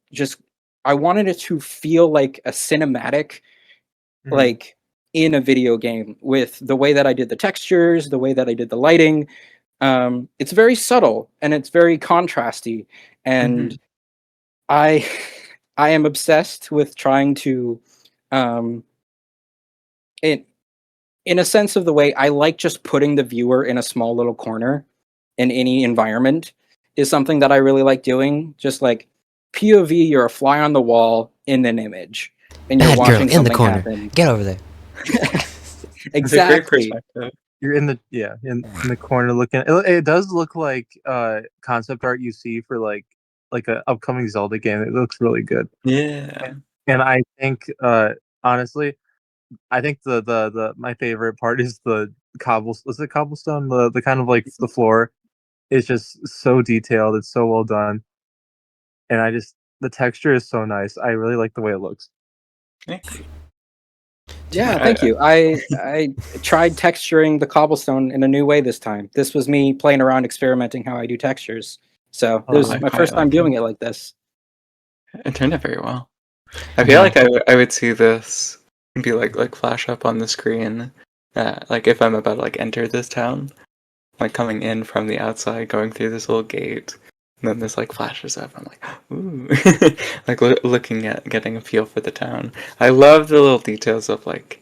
wanted it to feel like a cinematic, like in a video game, with the way that I did the textures, the way that I did the lighting. It's very subtle and it's very contrasty, and I am obsessed with trying to, in a sense of the way I like just putting the viewer in a small little corner in any environment is something that I really like doing. Just like POV, you're a fly on the wall in an image, and you're watching in the corner. Happen. Get over there. Exactly. You're in the corner looking. It does look like concept art you see for like an upcoming Zelda game. It looks really good. Yeah. And I think honestly, I think the my favorite part is the cobblestone? The kind of like the floor is just so detailed. It's so well done. And the texture is so nice. I really like the way it looks. Thank you. Yeah, thank you. I tried texturing the cobblestone in a new way this time. This was me playing around, experimenting how I do textures. So this was my first time doing it like this. It turned out very well. I feel like I would see this be like flash up on the screen, like if I'm about to like enter this town, like coming in from the outside, going through this little gate, And then this like flashes up. I'm like, ooh, like looking at getting a feel for the town. I love the little details of like,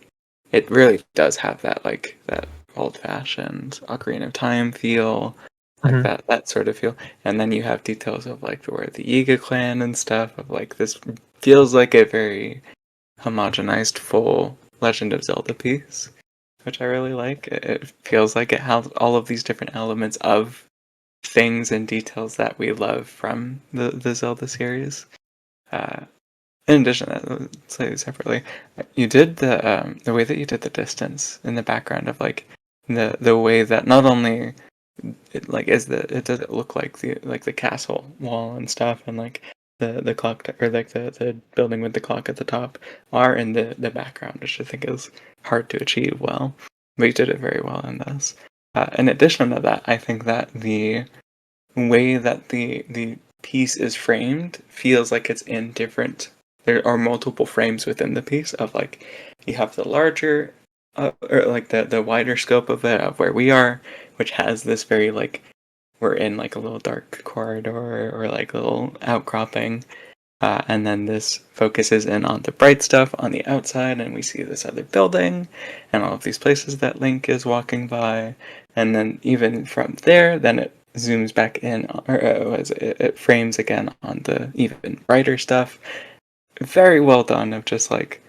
it really does have that like that old-fashioned Ocarina of Time feel, like that sort of feel. And then you have details of like where the Yiga clan and stuff. Of like this feels like a very homogenized, full Legend of Zelda piece, which I really like. It feels like it has all of these different elements of things and details that we love from the Zelda series. In addition to that, slightly separately, you did the way that you did the distance in the background of like the way that not only it does it look like the castle wall and stuff and like the clock or like the building with the clock at the top are in the background, which I think is hard to achieve well. But you did it very well in this. In addition to that, I think that the way that the piece is framed feels like it's in different. There are multiple frames within the piece of like you have the larger or like the wider scope of it of where we are, which has this very like we're in like a little dark corridor or like a little outcropping. And then this focuses in on the bright stuff on the outside, and we see this other building and all of these places that Link is walking by. And then even from there, then it zooms back in, or it frames again on the even brighter stuff. Very well done. Of just like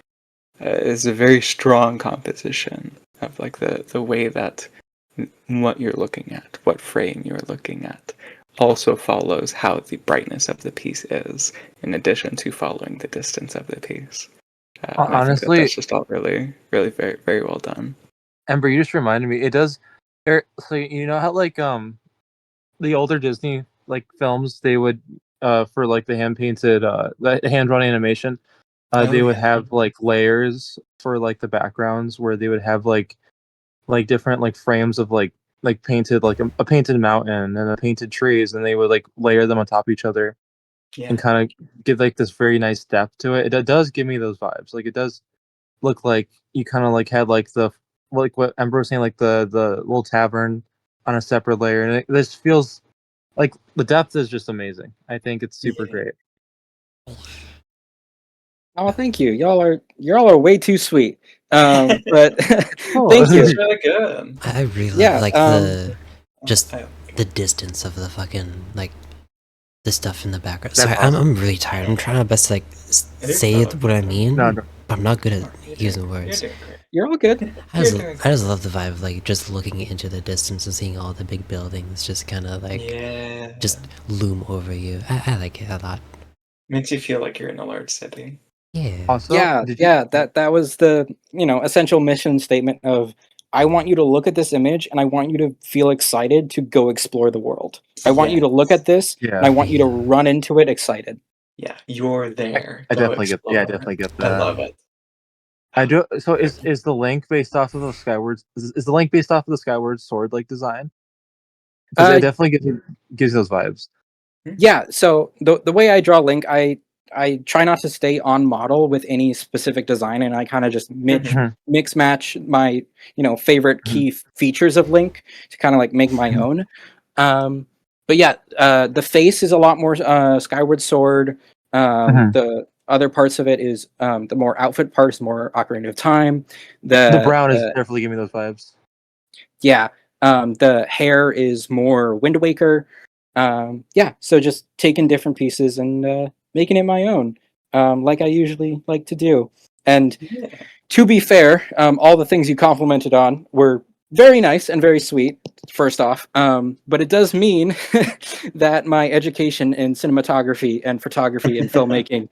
is a very strong composition of like the way that what you're looking at, what frame you're looking at, also follows how the brightness of the piece is, in addition to following the distance of the piece. And I think that Honestly, that's just all really, really very, very well done. Ember, you just reminded me. It does. So you know how like the older Disney like films, they would for like the hand painted the hand drawn animation, they would have like layers for like the backgrounds where they would have like different like frames of like painted like a painted mountain and a painted trees, and they would like layer them on top of each other and kind of give like this very nice depth to it. It does give me those vibes. Like it does look like you kind of like had like the like what Ember was saying, like the little tavern on a separate layer, and this feels like the depth is just amazing. I think it's super great. Oh, thank you. Y'all are way too sweet. But Oh, thank you. It's really good. I really Yeah, like the distance of the fucking like the stuff in the background. Sorry, I'm really tired. I'm trying my best to like say what I mean, No. but I'm not good at using words. You're all good. I just love the vibe of like just looking into the distance and seeing all the big buildings just kind of like just loom over you. I like it a lot. Makes you feel like you're in a large city. Yeah. Also, That was the essential mission statement of I want you to look at this image and I want you to feel excited to go explore the world. I want you to look at this and I want you to run into it excited. Yeah, you're there. I definitely get. Yeah, I definitely get that. I love it. I do. So is the Link based off of the Skyward? Is the Link based off of the Skyward Sword like design? Because it definitely gives you those vibes. Yeah. So the way I draw Link, I try not to stay on model with any specific design, and I kind of just mix match my favorite key features of Link to kind of like make my own. But yeah, the face is a lot more Skyward Sword. The other parts of it is the more outfit parts, more Ocarina of Time. The brown is definitely giving me those vibes. Yeah, the hair is more Wind Waker. So just taking different pieces and making it my own, like I usually like to do. And to be fair, all the things you complimented on were very nice and very sweet, first off. But it does mean that my education in cinematography and photography and filmmaking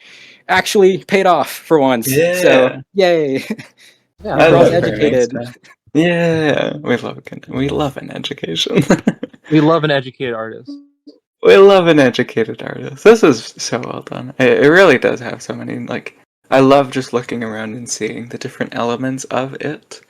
actually paid off for once. Yeah. So, yay. Yeah, I love educated. Yeah, we love an education. We love an educated artist. We love an educated artist. This is so well done. It really does have so many, like, I love just looking around and seeing the different elements of it.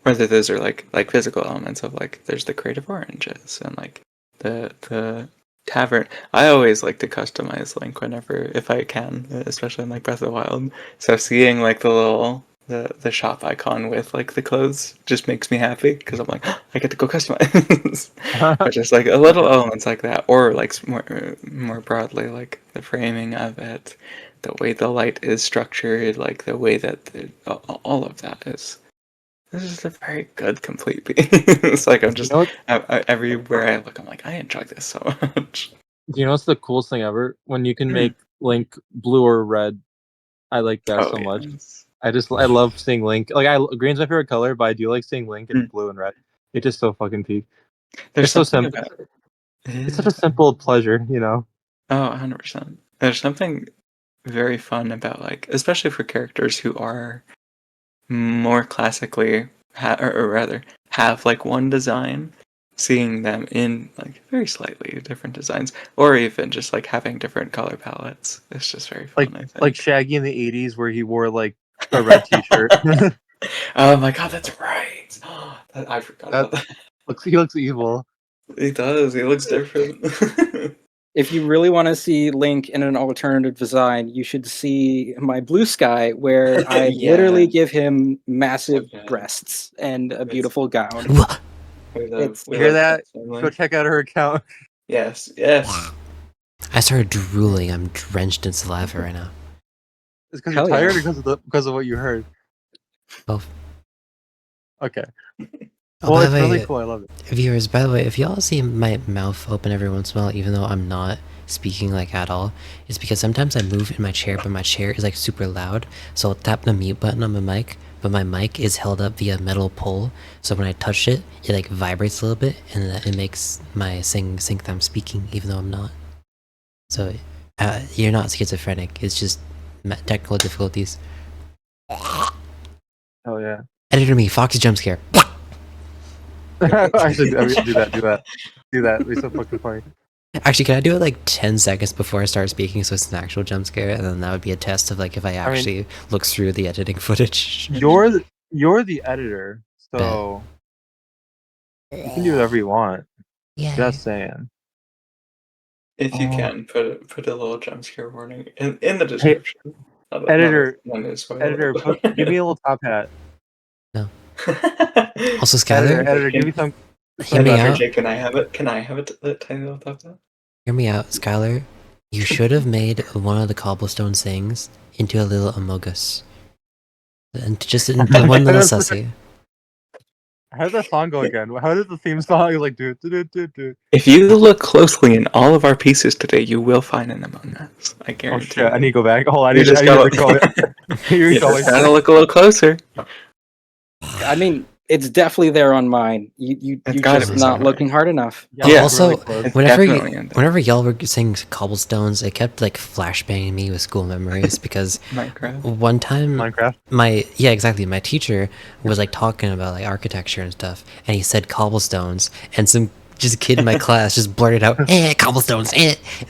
Whether those are like physical elements of like there's the crate of oranges and like the tavern. I always like to customize Link whenever if I can, especially in like Breath of the Wild. So seeing like the little the shop icon with like the clothes just makes me happy because I'm like, I get to go customize. But just like a little elements like that, or like more broadly, like the framing of it, the way the light is structured, like the way that all of that is. This is a very good, complete piece. It's like I'm just everywhere I look, I'm like, I enjoy this so much. Do you know what's the coolest thing ever? When you can make Link blue or red. I like that so much. I love seeing Link. Like green's my favorite color, but I do like seeing Link in blue and red. It's just so fucking peak. It's so simple. It's such a simple pleasure, you know. Oh, 100%. There's something very fun about like, especially for characters who are more classically, or rather, have like one design, seeing them in like very slightly different designs, or even just like having different color palettes. It's just very fun. I think. Like Shaggy in the '80s, where he wore like a red T-shirt. Oh my god, that's right. I forgot about that. He looks evil. He does. He looks different. If you really want to see Link in an alternative design, you should see my Blue Sky, where I literally give him massive breasts and a beautiful gown. We hear that? Go check out her account. Yes. I started drooling. I'm drenched in saliva right now. It's because you're tired or because of what you heard? Both. Okay. Oh, well, it's really cool. I love it. Viewers, by the way, if y'all see my mouth open every once in a while, even though I'm not speaking like at all, it's because sometimes I move in my chair, but my chair is like super loud. So I'll tap the mute button on my mic, but my mic is held up via metal pole. So when I touch it, it like vibrates a little bit, and it makes my think that I'm speaking, even though I'm not. So you're not schizophrenic. It's just technical difficulties. Oh yeah. Editor me, Fox's jump scare. Actually, do that. It'd be so fucking funny. Actually, can I do it like 10 seconds before I start speaking so it's an actual jump scare, and then that would be a test of like if I actually look through the editing footage. You're the editor, so you can do whatever you want. Yeah. Just saying. If you can put a little jump scare warning in the description. Hey, editor, give me a little top hat. No. Also, Skyler, editor, give me some. Hear me out. Can I have it? Can I have it? The tiny little top hat. Hear me out, Skyler. You should have made one of the cobblestone things into a little amogus. And just one little sussy. How did that song go again? How did the theme song like do? If you look closely in all of our pieces today, you will find an Among Us. I guarantee. Oh shit! I need to go back. Hold on, I need to recall it. You just gotta look a little closer. I mean, it's definitely there on mine. You're just not looking hard enough. Yeah. Also, whenever y'all were saying cobblestones, it kept like flashbanging me with school memories because one time my teacher was like talking about like architecture and stuff, and he said cobblestones, and some kid in my class just blurted out cobblestones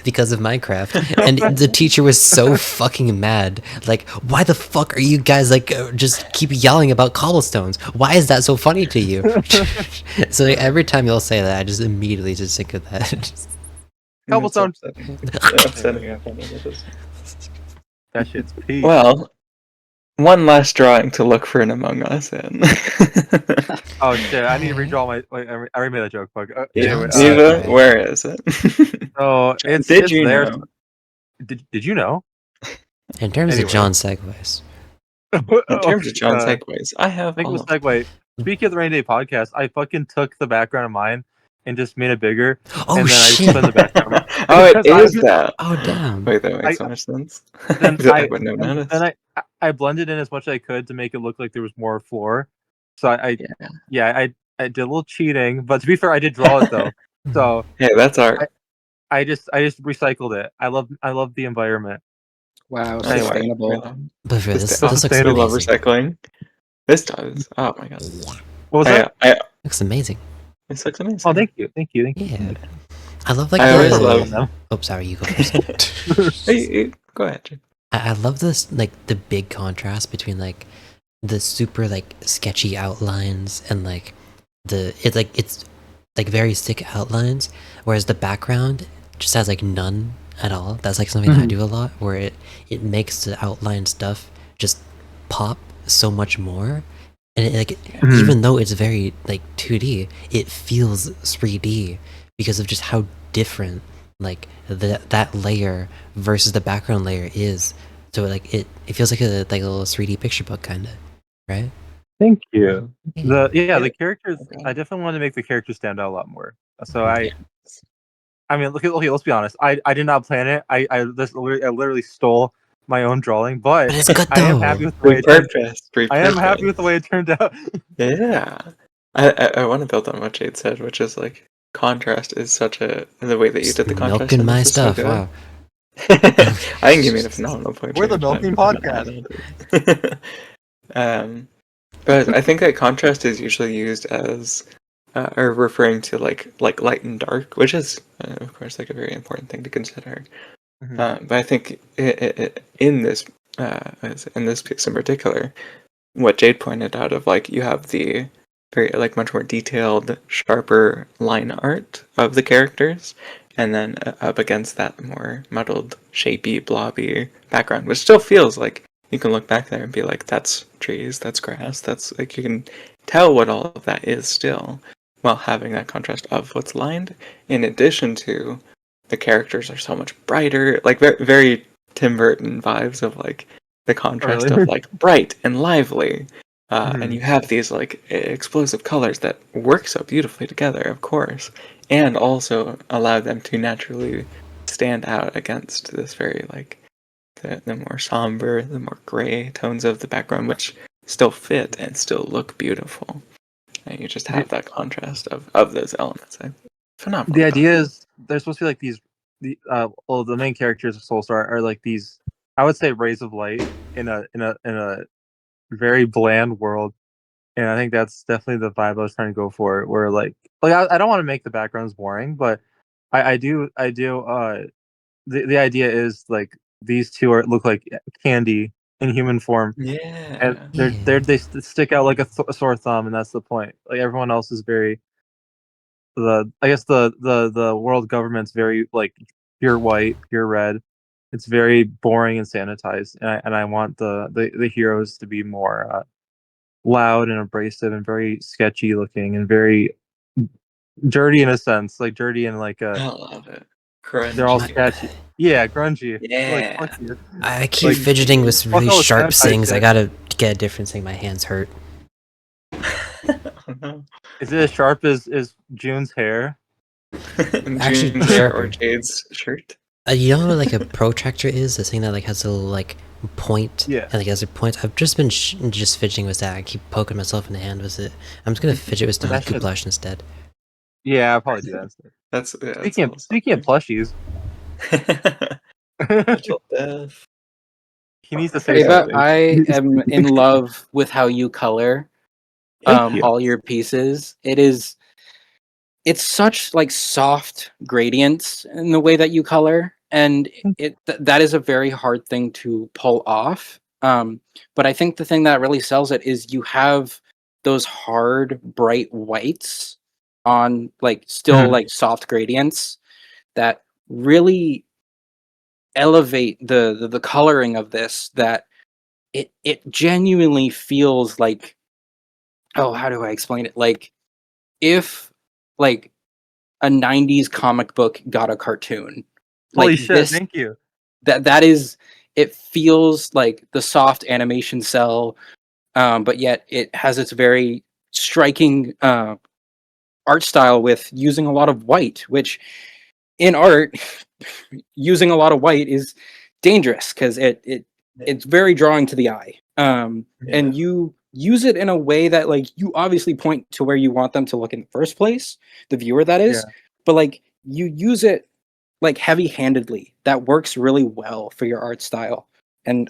because of Minecraft, and the teacher was so fucking mad. Like, why the fuck are you guys like just keep yelling about cobblestones? Why is that so funny to you? So like, every time you'll say that, I just immediately just think of that. Cobblestone. That shit's peak. Well, one last drawing to look for an Among Us in. Oh shit! I need to redraw my. Wait, I already made that joke. Fuck. Eva, where is it? Oh, it's Did you there. know? Did you know? In terms of John segues. In terms of John segues, I have. Think of a segue. Speaking of the Rainy Day podcast, I fucking took the background of mine and just made it bigger. Oh and then shit! I just the background. Oh, it is that. Oh damn! Wait, that makes so much sense. Then I blended in as much as I could to make it look like there was more floor. So I did a little cheating, but to be fair, I did draw it though. So yeah, that's art. I just recycled it. I love the environment. Wow, sustainable. But for this looks I love amazing. recycling. This does. Oh my god. What was that? Looks amazing. This looks amazing. Oh, thank you. Yeah. I love like I always love. Oh, sorry, you go first. Go ahead, Jim. I love this like the big contrast between like the super like sketchy outlines and like it's like very thick outlines, whereas the background just has like none at all. That's like something that I do a lot, where it makes the outline stuff just pop so much more, and even though it's very like 2D, it feels 3D because of just how different like that layer versus the background layer is. So like it feels like a little 3D picture book kind of, right? Thank you. Yeah. The characters. I definitely want to make the characters stand out a lot more. So I mean, okay, let's be honest. I did not plan it. I literally stole my own drawing, but But it's good I am though. happy with the way it turned. I am happy with the way it turned out. Yeah. I want to build on what Jade said, which is like contrast is such a the way that you Just did the contrast milking in my this is so stuff. good. Wow. I think you made a phenomenal point. We're the James, milking I'm gonna podcast. add on to it. But I think that contrast is usually used as or referring to like light and dark, which is of course like a very important thing to consider. But I think in this piece in particular, what Jade pointed out of like you have the very like much more detailed, sharper line art of the characters, and then up against that more muddled, shapy, blobby background, which still feels like you can look back there and be like, that's trees, that's grass, that's like you can tell what all of that is still, while having that contrast of what's lined, in addition to the characters are so much brighter, like very, very Tim Burton vibes of like the contrast of like bright and lively, and you have these like explosive colors that work so beautifully together, of course, and also allow them to naturally stand out against this very like the more somber, the more gray tones of the background, which still fit and still look beautiful. And you just have that contrast of those elements. Phenomenal. The idea is there's supposed to be like the main characters of Soulstar are like these, I would say, rays of light in a very bland world, and I think that's definitely the vibe I was trying to go for. Where I don't want to make the backgrounds boring, but I do. The idea is like these two look like candy in human form, and Yeah. they stick out like a sore thumb, and that's the point. Like everyone else is very I guess the world government's very like pure white, pure red. It's very boring and sanitized, and I want the heroes to be more loud and abrasive and very sketchy looking and very dirty in a sense, like dirty and like I love it. they're all Grungy. sketchy. Yeah, grungy. Like Yeah. fuck you. I keep Like, fidgeting with fuck really all the sharp sanitized things. I shit. gotta get a different thing. My hands hurt. Oh no. Is it as sharp as June's hair? Actually, June's hair or sharper. Jade's shirt. You know what like a protractor is? The thing that like has a little like point Yeah. and like has a point. I've just been just fidgeting with that. I keep poking myself in the hand with it. I'm just gonna fidget with some That shit- blush instead. Yeah, I'll probably do that instead. That's Speaking of plushies, Little Beth. he needs to say Ava, something. I am in love with how you color Thank you. all your pieces. It's such like soft gradients in the way that you color, and that is a very hard thing to pull off. But I think the thing that really sells it is you have those hard, bright whites on like still like soft gradients that really elevate the coloring of this. That it genuinely feels like, oh, how do I explain it? Like if like a 90s comic book got a cartoon. Holy Like shit, this thank you. that is, it feels like the soft animation cell, but yet it has its very striking art style with using a lot of white, which in art using a lot of white is dangerous because it's very drawing to the eye. And you use it in a way that like you obviously point to where you want them to look in the first place, the viewer that is, but like you use it like heavy-handedly. That works really well for your art style, and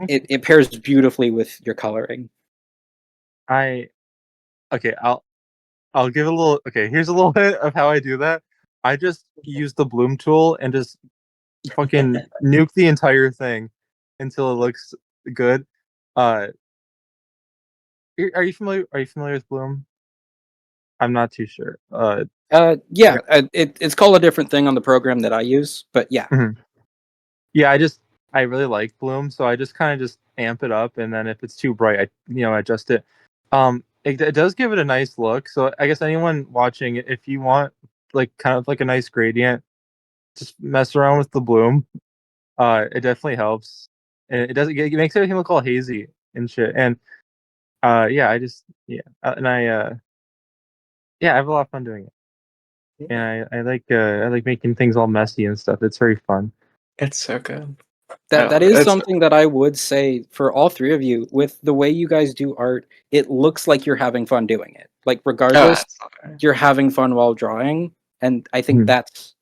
it pairs beautifully with your coloring. Okay, I'll give a little. Okay, here's a little bit of how I do that. I just use the bloom tool and just fucking nuke the entire thing until it looks good. Are you familiar? Are you familiar with Bloom? I'm not too sure. It's called a different thing on the program that I use, but yeah. Yeah, I really like Bloom, so I just kind of just amp it up, and then if it's too bright, I adjust it. It does give it a nice look. So I guess anyone watching, if you want like kind of like a nice gradient, just mess around with the bloom. It definitely helps, and it makes everything look all hazy and shit. And yeah, and I have a lot of fun doing it. And I like making things all messy and stuff. It's very fun. It's so good. That is something that I would say for all three of you. With the way you guys do art, it looks like you're having fun doing it. Like regardless, you're having fun while drawing, and I think that's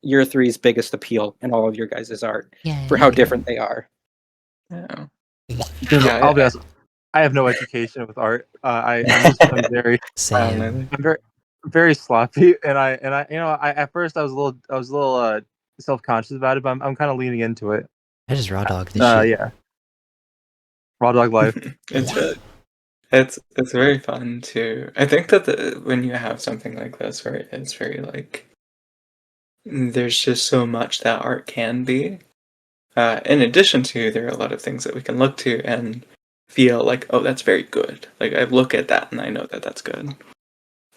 your three's biggest appeal in all of your guys' art for how different they are. Yeah. I'll be honest. I have no education with art. I'm very very sloppy, and I at first I was a little self-conscious about it, but I'm kind of leaning into it. I just raw dog this shit. Yeah. Raw dog life. It's very fun too. I think that when you have something like this where it's very like there's just so much that art can be. In addition to, there are a lot of things that we can look to and feel like, oh, that's very good. Like I look at that and I know that that's good.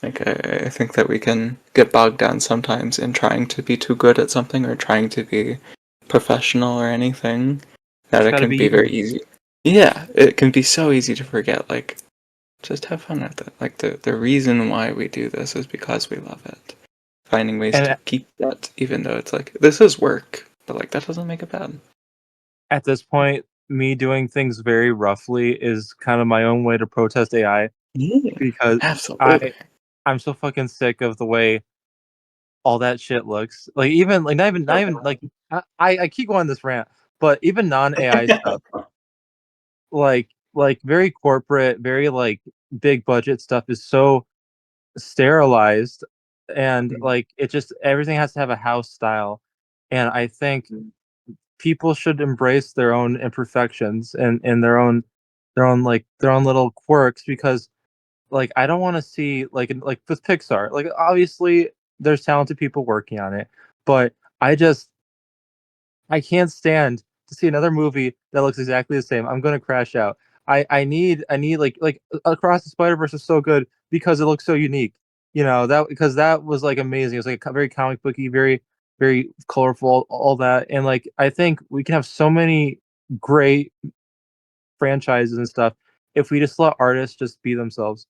Like I think that we can get bogged down sometimes in trying to be too good at something or trying to be professional or anything. That it can be very easy. Yeah, it can be so easy to forget. Like, just have fun with it. Like the reason why we do this is because we love it. Finding ways to keep that, even though it's like this is work, but like that doesn't make it bad. At this point, me doing things very roughly is kind of my own way to protest AI, because I'm so fucking sick of the way all that shit looks. Like even like not even like I keep going on this rant, but even non-AI stuff, like very corporate, very like big budget stuff is so sterilized, and like it just everything has to have a house style, and I think people should embrace their own imperfections and their own little quirks, because like I don't want to see like with Pixar, like obviously there's talented people working on it, but I can't stand to see another movie that looks exactly the same. I'm gonna crash out. I need like Across the Spider-Verse is so good because it looks so unique. That because that was like amazing. It was like very comic booky, very very colorful, all that. And like I think we can have so many great franchises and stuff if we just let artists just be themselves.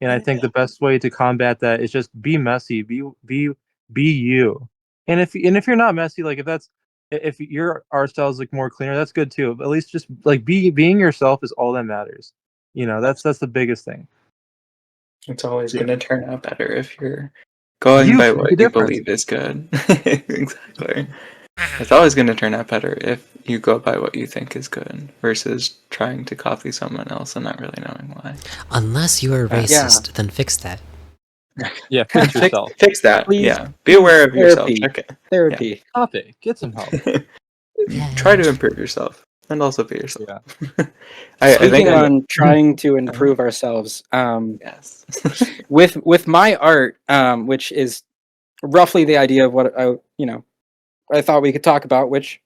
And I think the best way to combat that is just be messy, be you. And if you're not messy, like if your art style is like more cleaner, that's good too. But at least just like being yourself is all that matters. That's the biggest thing. It's always going to turn out better if you're going by what you believe is good. Exactly. It's always going to turn out better if you go by what you think is good versus trying to copy someone else and not really knowing why. Unless you are racist, then fix that. Yeah, fix yourself. Fix that. Please. Yeah. Be aware of yourself. Check it. Therapy. Yeah. Stop it. Get some help. Try to improve yourself and also be yourself. Yeah. I think on trying to improve ourselves. Yes. with my art, which is roughly the idea of what I thought we could talk about, which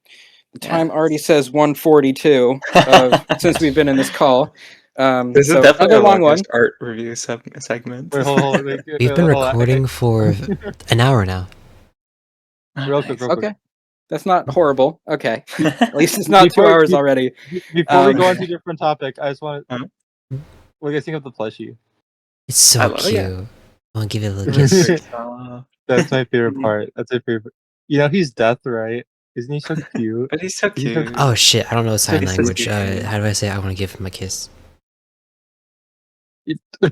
the time already says 1:42 since we've been in this call. This is definitely a long art review segment. We've been recording for an hour now. Real quick. Okay. That's not horrible. Okay. At least it's not 2 hours already. Before we go on to a different topic, I just want to... What do you guys think of the plushie? It's so cute. I'll give it a little kiss. That's my favorite part. That's my favorite. He's Death, right? Isn't he so cute? But he's so cute. Oh shit, I don't know sign language. How do I say I want to give him a kiss?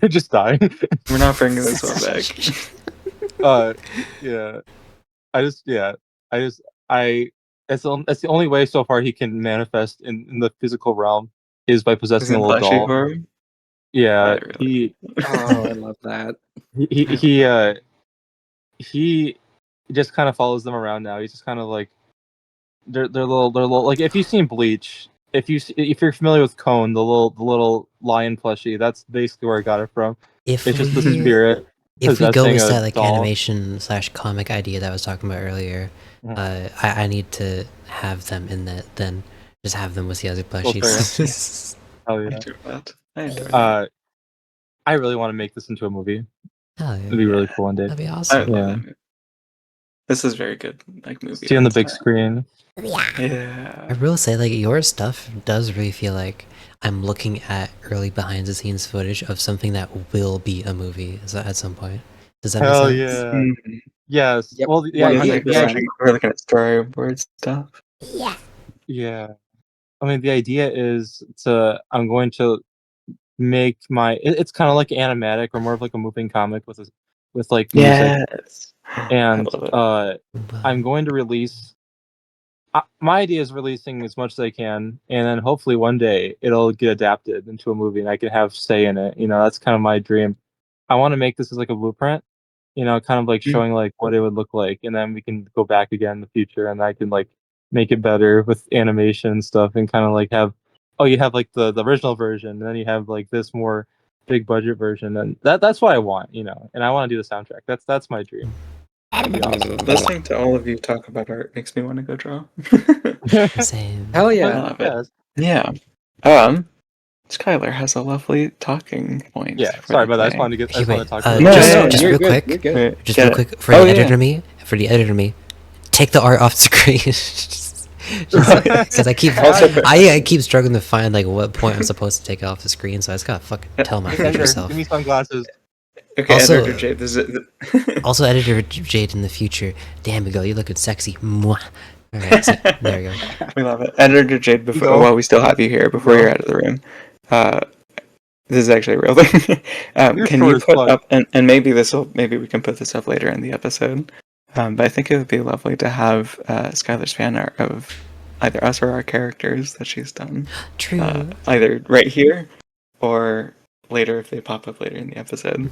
Just die. We're not bringing this one back. Yeah. That's the only way so far he can manifest in the physical realm is by possessing a little doll. Form? Yeah, I love that. He just kind of follows them around now. He's just kind of like they're little like if you've seen Bleach, if you're familiar with Cone, the little lion plushie, that's basically where I got it from. It's just the spirit. If we go with that like animation / comic idea that I was talking about earlier, I need to have them in that then, Just have them with the other Well, plushies. Oh I yeah. enjoy that. I enjoy that. I really want to make this into a movie. Hell It'd yeah. be really cool one day. That'd be I awesome. love Yeah. that movie. This is very good, like movie. See you on the art big style. screen. Yeah. I will say, like, your stuff does really feel like I'm looking at early behind the scenes footage of something that will be a movie at some point. Does that Hell make sense? yeah. Mhm. Yes. Yep. Well, the idea. 100%. We're looking at storyboard stuff. Yeah. I mean, the idea is to. I'm going to make my. It's kind of like animatic or more of like a moving comic with like music, Yes. I and love it. I'm going to release. My idea is releasing as much as I can, and then hopefully one day it'll get adapted into a movie, and I can have say in it. That's kind of my dream. I want to make this as like a blueprint, kind of like Mm. showing like what it would look like, and then we can go back again in the future, and I can like make it better with animation and stuff, and kind of like have, you have like the original version, and then you have like this more big budget version, and that's what I want, and I want to do the soundtrack. That's my dream. That'd be awesome. Listening to all of you talk about art makes me want to go draw. Same. Hell I yeah. love it. Yeah. Skyler has a lovely talking point. Yeah, for sorry the about that. I just day. wanted to get. I Hey, just want wait, to talk uh, about No, just, no, just you're real good, quick, you're good. Wait, just get real it. quick for Oh, the yeah. editor me, take the art off screen. Because I keep Also- I keep struggling to find like what point I'm supposed to take it off the screen, so I just gotta fucking tell my future Editor, self. give me sunglasses. Okay, Also- Editor Jade, this is Also, editor Jade in the future. Damn, you go, you're looking sexy. Mwah. All right, so, there you go. we love it. Editor Jade, before Go. while we still have you here, before Go. you're out of the room, this is actually a real thing. You're Can short you as put fuck. up, and maybe we can put this up later in the episode. But I think it would be lovely to have Skylar's fan art of either us or our characters that she's done, True. either right here or later if they pop up later in the episode.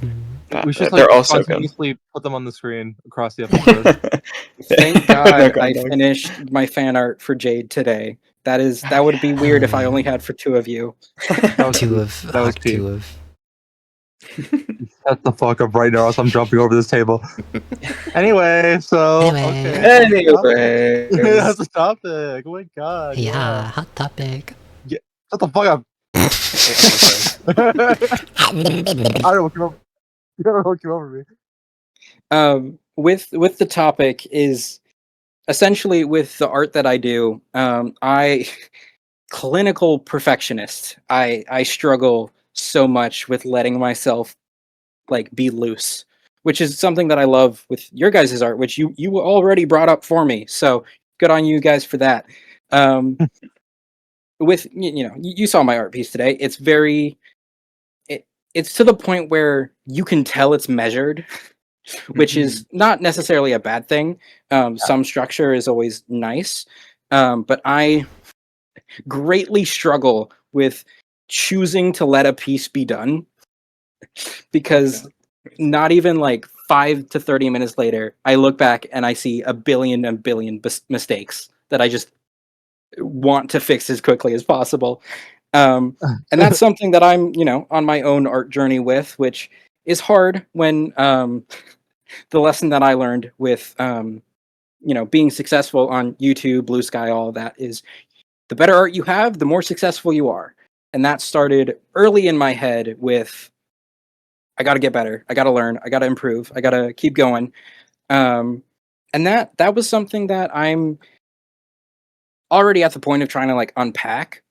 But We should they're like also good. spontaneously put them on the screen across the episode. Thank No God I context. finished my fan art for Jade today. That would be weird if I only had for two of you. That was Two peak. of That was Hawk, peak. two of. Shut the fuck up right now, else I'm jumping over this table. Anyway, so Anyway. okay. Anyways. That's the topic. Oh my god. Yeah, hot topic. Shut the fuck up. I don't know what came over. I don't know what came over me. With the topic is essentially with the art that I do. I clinical perfectionist. I struggle so much with letting myself like be loose, which is something that I love with your guys' art, which you already brought up for me. So good on you guys for that. With you saw my art piece today. It's very it's to the point where you can tell it's measured, which is not necessarily a bad thing. Some structure is always nice, but I greatly struggle with choosing to let a piece be done because not even like 5 to 30 minutes later, I look back and I see a billion and billion mistakes that I just want to fix as quickly as possible. And that's something that I'm, on my own art journey with, which is hard when the lesson that I learned with, being successful on YouTube, Blue Sky, all of that is the better art you have, the more successful you are. And that started early in my head with, I got to get better. I got to learn. I got to improve. I got to keep going. And that was something that I'm already at the point of trying to like unpack.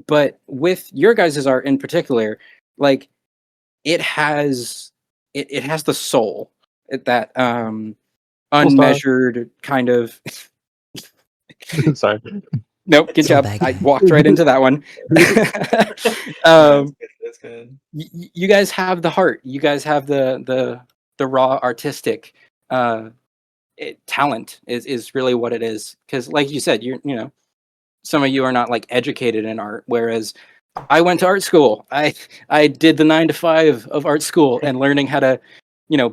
But with your guys' art in particular, like it has the soul, that unmeasured kind of. Sorry. Nope, good So job. bad. I walked right into that one. That's good. You guys have the heart. You guys have the raw artistic talent is really what it is. Because, like you said, some of you are not like educated in art, whereas I went to art school. I did the 9 to 5 of art school and learning how to,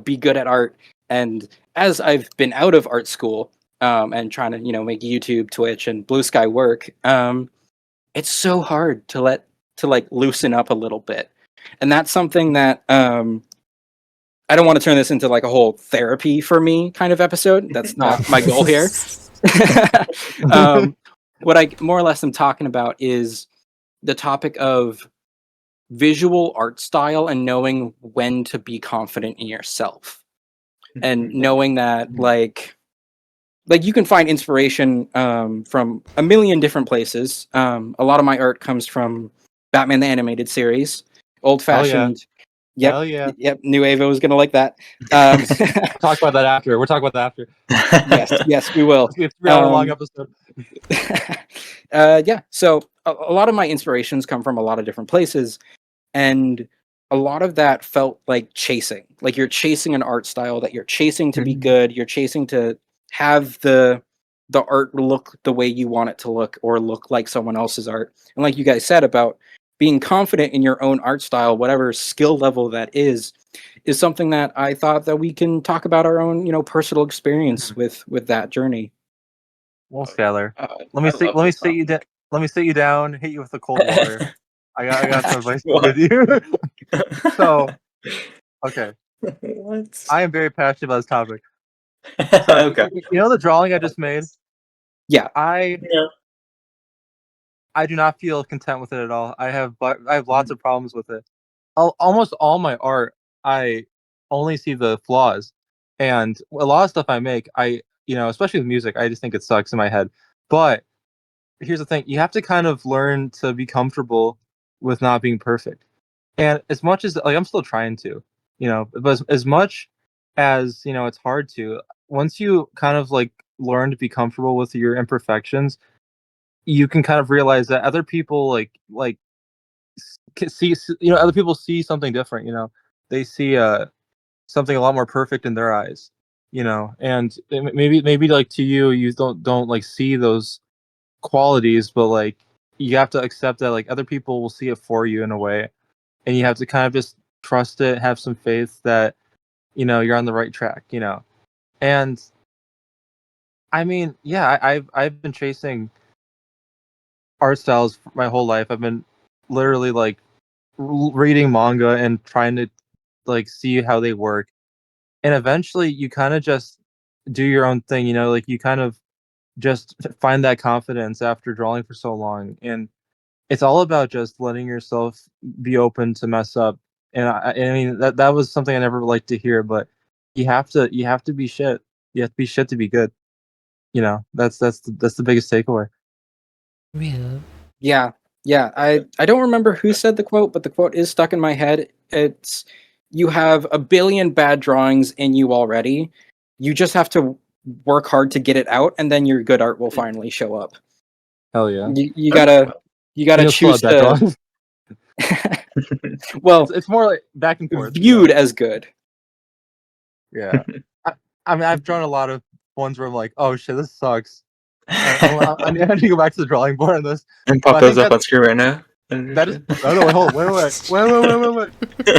be good at art. And as I've been out of art school, and trying to, make YouTube, Twitch, and Blue Sky work, it's so hard to loosen up a little bit. And that's something that I don't want to turn this into like a whole therapy for me kind of episode. That's not my goal here. what I more or less am talking about is the topic of visual art style and knowing when to be confident in yourself, and knowing that like you can find inspiration from a million different places. A lot of my art comes from Batman the Animated Series, old fashioned. Yep, Hell yeah. yep. New Ava was gonna like that. Talk about that after. We'll talk about that after. Yes, we will. It's gonna be a 3-hour long episode. Yeah. So a lot of my inspirations come from a lot of different places, and a lot of that felt like chasing. Like you're chasing an art style that you're chasing to be good. You're chasing to have the art look the way you want it to look, or look like someone else's art. And like you guys said about being confident in your own art style, whatever skill level that is something that I thought that we can talk about our own, personal experience with that journey. Well, Skyler, let me sit you down. Let me sit you down. Hit you with the cold water. I got some advice to give you. So, okay, What? I am very passionate about this topic. So, Okay. you know the drawing I just made? Yeah. I Yeah. do not feel content with it at all. I have lots of problems with it. Almost all my art, I only see the flaws, and a lot of stuff I make, especially with music, I just think it sucks in my head. But here's the thing: you have to kind of learn to be comfortable with not being perfect. And as much as I'm still trying to, but as much as it's hard to. Once you kind of like learn to be comfortable with your imperfections, you can kind of realize that other people see other people see something different. They see something a lot more perfect in their eyes. And maybe like to you don't like see those qualities, but like you have to accept that like other people will see it for you in a way, and you have to kind of just trust it, have some faith that you're on the right track. And I mean, yeah, I've been chasing art styles my whole life. I've been literally like reading manga and trying to like see how they work, and eventually you kind of just do your own thing. Like you kind of just find that confidence after drawing for so long, and it's all about just letting yourself be open to mess up. And I mean that was something I never liked to hear, but you have to be shit. You have to be shit to be good. That's the biggest takeaway. Yeah. Yeah. I don't remember who said the quote, but the quote is stuck in my head. It's, you have a billion bad drawings in you already. You just have to work hard to get it out, and then your good art will finally show up. Hell yeah. You gotta You'll still choose have bad to. drawings. Well, It's more like back and forth. viewed as good. Yeah. I mean, I've drawn a lot of ones where I'm like, oh shit, this sucks. I need to go back to the drawing board on this. And But pop I those think up on screen right now. that is no, wait, hold on, wait.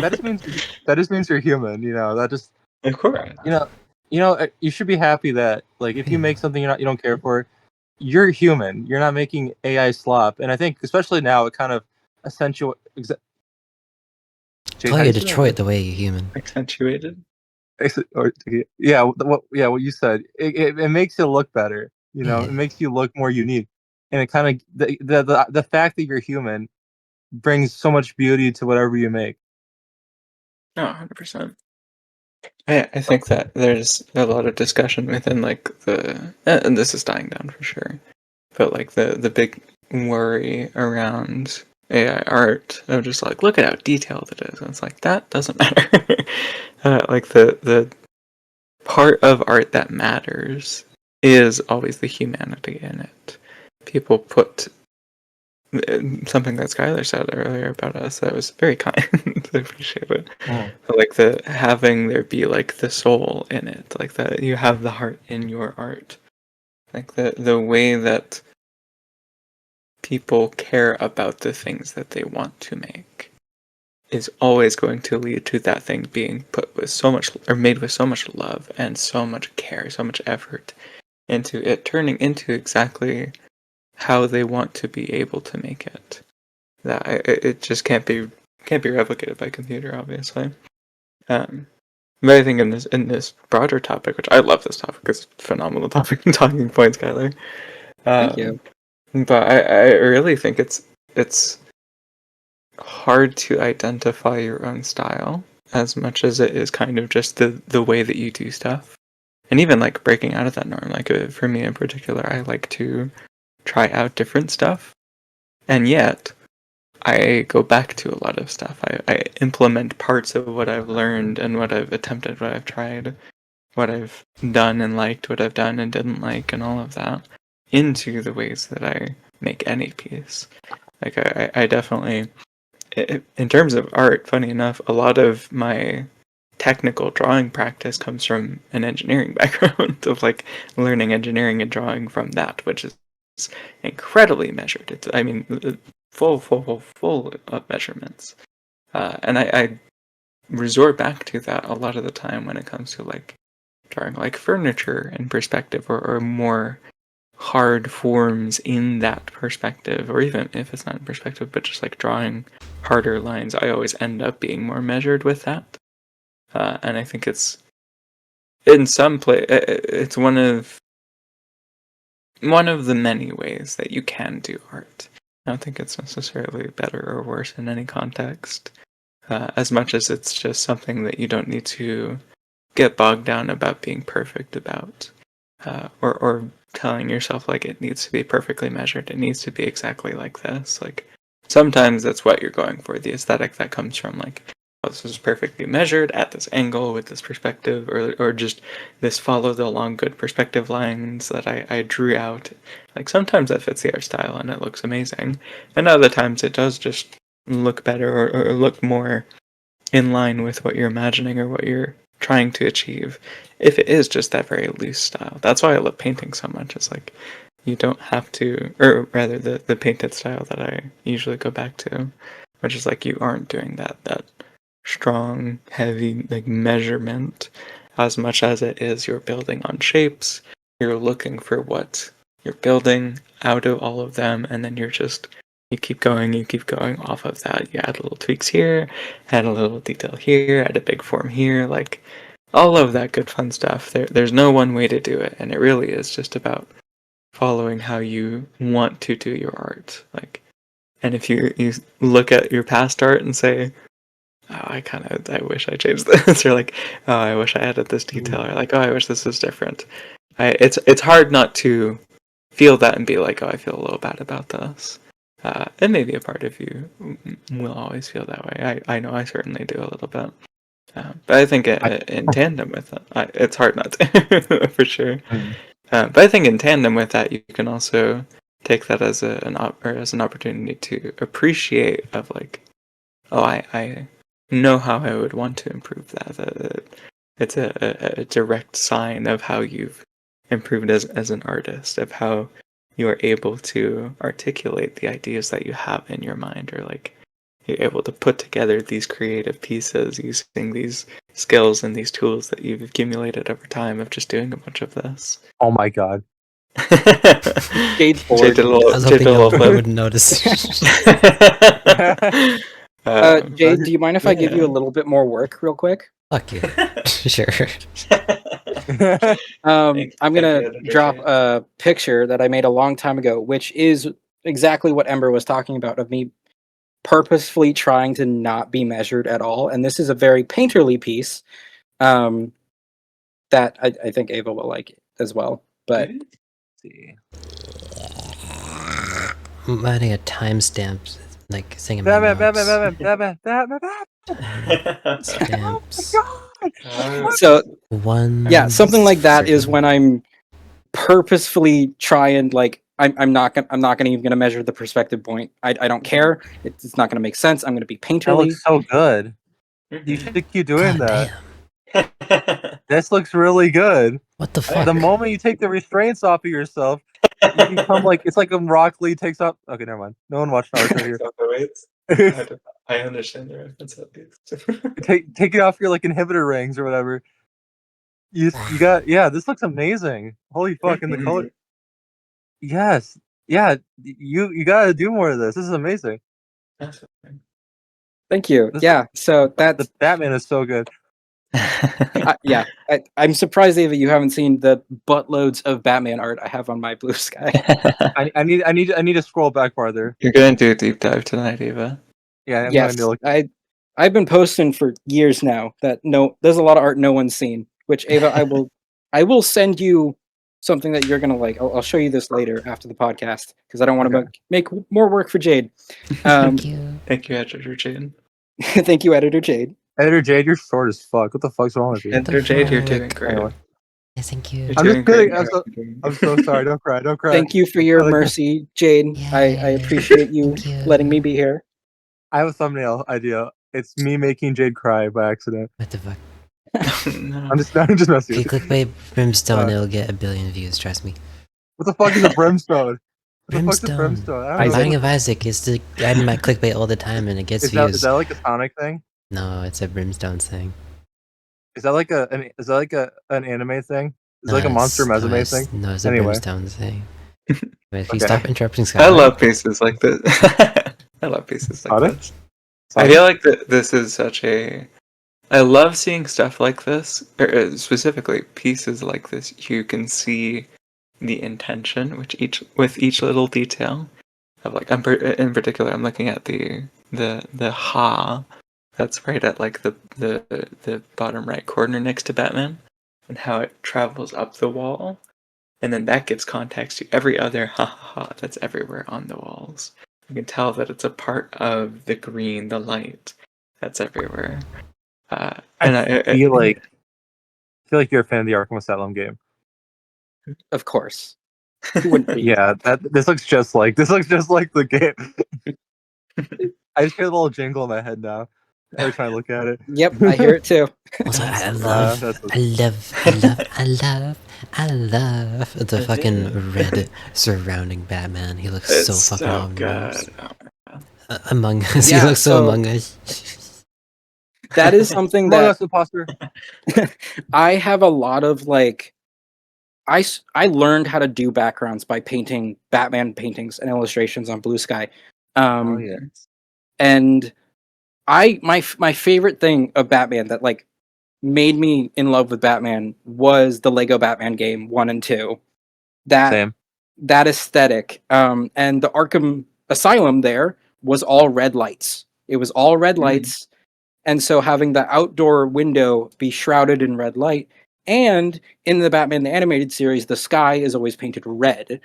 That just means you're human. That just Of course. you should be happy that like if you make something you don't care for, you're human. You're not making AI slop. And I think especially now it kind of accentuates. Call you Detroit the way you're human. Accentuated. What you said. It makes it look better. It makes you look more unique, and it kind of the fact that you're human brings so much beauty to whatever you make. No, 100%. I think that there's a lot of discussion within like and this is dying down for sure, but like the big worry around AI art of just like, look at how detailed it is, and it's like that doesn't matter. Like the part of art that matters is always the humanity in it. People put something that Skyler said earlier about us that was very kind. I appreciate it. But like the having there be like the soul in it, like that you have the heart in your art, like the way that people care about the things that they want to make is always going to lead to that thing being put with so much or made with so much love and so much care, so much effort into it turning into exactly how they want to be able to make it. That it just can't be replicated by computer, obviously. But I think in this broader topic, which I love this topic, it's a phenomenal topic and talking points, Skyler. Thank you. But I really think it's hard to identify your own style as much as it is kind of just the way that you do stuff. And even like breaking out of that norm, like for me in particular, I like to try out different stuff. And yet, I go back to a lot of stuff. I implement parts of what I've learned and what I've attempted, what I've tried, what I've done and liked, what I've done and didn't like, and all of that into the ways that I make any piece. Like, I definitely, in terms of art, funny enough, a lot of my technical drawing practice comes from an engineering background of like learning engineering and drawing from that, which is incredibly measured. It's, I mean, full of measurements. And I resort back to that a lot of the time when it comes to like drawing like furniture in perspective or more hard forms in that perspective, or even if it's not in perspective, but just like drawing harder lines, I always end up being more measured with that. And I think it's in some play. It's one of the many ways that you can do art. I don't think it's necessarily better or worse in any context, as much as it's just something that you don't need to get bogged down about being perfect about, or telling yourself like it needs to be perfectly measured. It needs to be exactly like this. Like sometimes that's what you're going for, the aesthetic that comes from like, oh, this is perfectly measured at this angle with this perspective, or just this follow the long good perspective lines that I drew out. Like sometimes that fits the art style and it looks amazing, and other times it does just look better or look more in line with what you're imagining or what you're trying to achieve, if it is just that very loose style. That's why I love painting so much. It's like you don't have to, or rather the painted style that I usually go back to, which is like you aren't doing that strong, heavy like measurement as much as it is you're building on shapes. You're looking for what you're building out of all of them, and then you keep going off of that. You add little tweaks here, add a little detail here, add a big form here, like all of that good fun stuff. There's no one way to do it, and it really is just about following how you want to do your art. Like, and if you look at your past art and say, oh, I wish I changed this, or like, oh, I wish I added this detail, or like, oh, I wish this was different. It's hard not to feel that and be like, oh, I feel a little bad about this. And maybe a part of you will always feel that way. I know I certainly do a little bit. But I think in tandem with it, it's hard not to, for sure. But I think in tandem with that, you can also take that as an opportunity to appreciate of like, oh, I know how I would want to improve that. It's a direct sign of how you've improved as an artist, of how you are able to articulate the ideas that you have in your mind, or like you're able to put together these creative pieces using these skills and these tools that you've accumulated over time of just doing a bunch of this. Oh my god. Jade's Jade bored. did a little, I was Jade hoping did a y'all little flip. wouldn't notice. Jade, do you mind if I give you a yeah. little bit more work real quick? Fuck you. Sure. I'm Thank gonna you, Editor drop Jade. a picture that I made a long time ago, which is exactly what Ember was talking about, of me purposefully trying to not be measured at all. And this is a very painterly piece that I think Ava will like as well. But see. I'm adding a timestamp, like saying in my notes. Stamps. so One. yeah, something like that is friggin- when I'm purposefully trying, like I'm not even gonna measure the perspective point. I don't care. It's not gonna make sense. I'm gonna be That painterly. looks so good. You should keep doing God that. damn. This looks really good. What the fuck? The moment you take the restraints off of yourself, you become like, it's like when Rock Lee takes off. Okay, never mind. No one watched Naruto here. I understand the reference at least. Take it off your like inhibitor rings or whatever. You got, yeah. This looks amazing. Holy fuck! And the color. Yes, yeah. You gotta do more of this. This is amazing. Thank you. This- Yeah. So The that's Batman is so good. I'm surprised, Ava, you haven't seen the buttloads of Batman art I have on my Blue Sky. I need to scroll back farther. You're going to do a deep dive tonight, Eva. Yeah, I'm Yes, going to look. I've been posting for years now that there's a lot of art no one's seen. Which, Ava, I will send you something that you're gonna like. I'll show you this later after the podcast because I don't want to make more work for Jade. Thank you. Thank you, Editor Jade. Thank you, Editor Jade. Editor Jade, you're short as fuck. What the fuck's wrong with you? Editor Jade, you're doing great. Anyway. Yes, thank you. You're I'm doing just kidding. great. I'm so sorry. Don't cry. Don't cry. Thank you for your like mercy, Jade. I appreciate you letting me be here. I have a thumbnail idea. It's me making Jade cry by accident. What the fuck? No. I'm just messing If with you you. clickbait Brimstone, it'll get 1 billion views, trust me. What the fuck is a brimstone? What the fuck's a Brimstone. brimstone? I don't know. Binding of Isaac is to add in my clickbait all the time and it gets Is views. that like a Sonic thing? No, it's a Brimstone thing. Is that like an anime thing? Is it like a Monster Mesume thing? No, it's a Anyway. Brimstone thing. Wait, if you Okay. stop interrupting Skyler. I love pieces like this. I love pieces like Pardon? this. I feel like this is such a... I love seeing stuff like this, or specifically pieces like this. You can see the intention with each little detail. Of like, in particular, I'm looking at the ha that's right at like the bottom right corner next to Batman, and how it travels up the wall, and then that gives context to every other ha ha ha that's everywhere on the walls. You can tell that it's a part of the green, the light that's everywhere. I feel like you're a fan of the Arkham Asylum game. Of course. Who wouldn't be? Yeah, this looks just like the game. I just hear the little jingle in my head now every time I look at it. Yep, I hear it too. Also, I love the fucking red surrounding Batman. He looks It's so fucking ominous. good. Among Us. Yeah, he looks so so- Among Us. That is something Among that Us imposter. I have a lot of like. I learned how to do backgrounds by painting Batman paintings and illustrations on Blue Sky. Oh yeah. And my favorite thing of Batman that like made me in love with Batman was the Lego Batman game 1 and 2. Same. That aesthetic. And the Arkham Asylum there was all red lights. It was all red lights. And so having the outdoor window be shrouded in red light, and in the Batman the Animated Series, the sky is always painted red.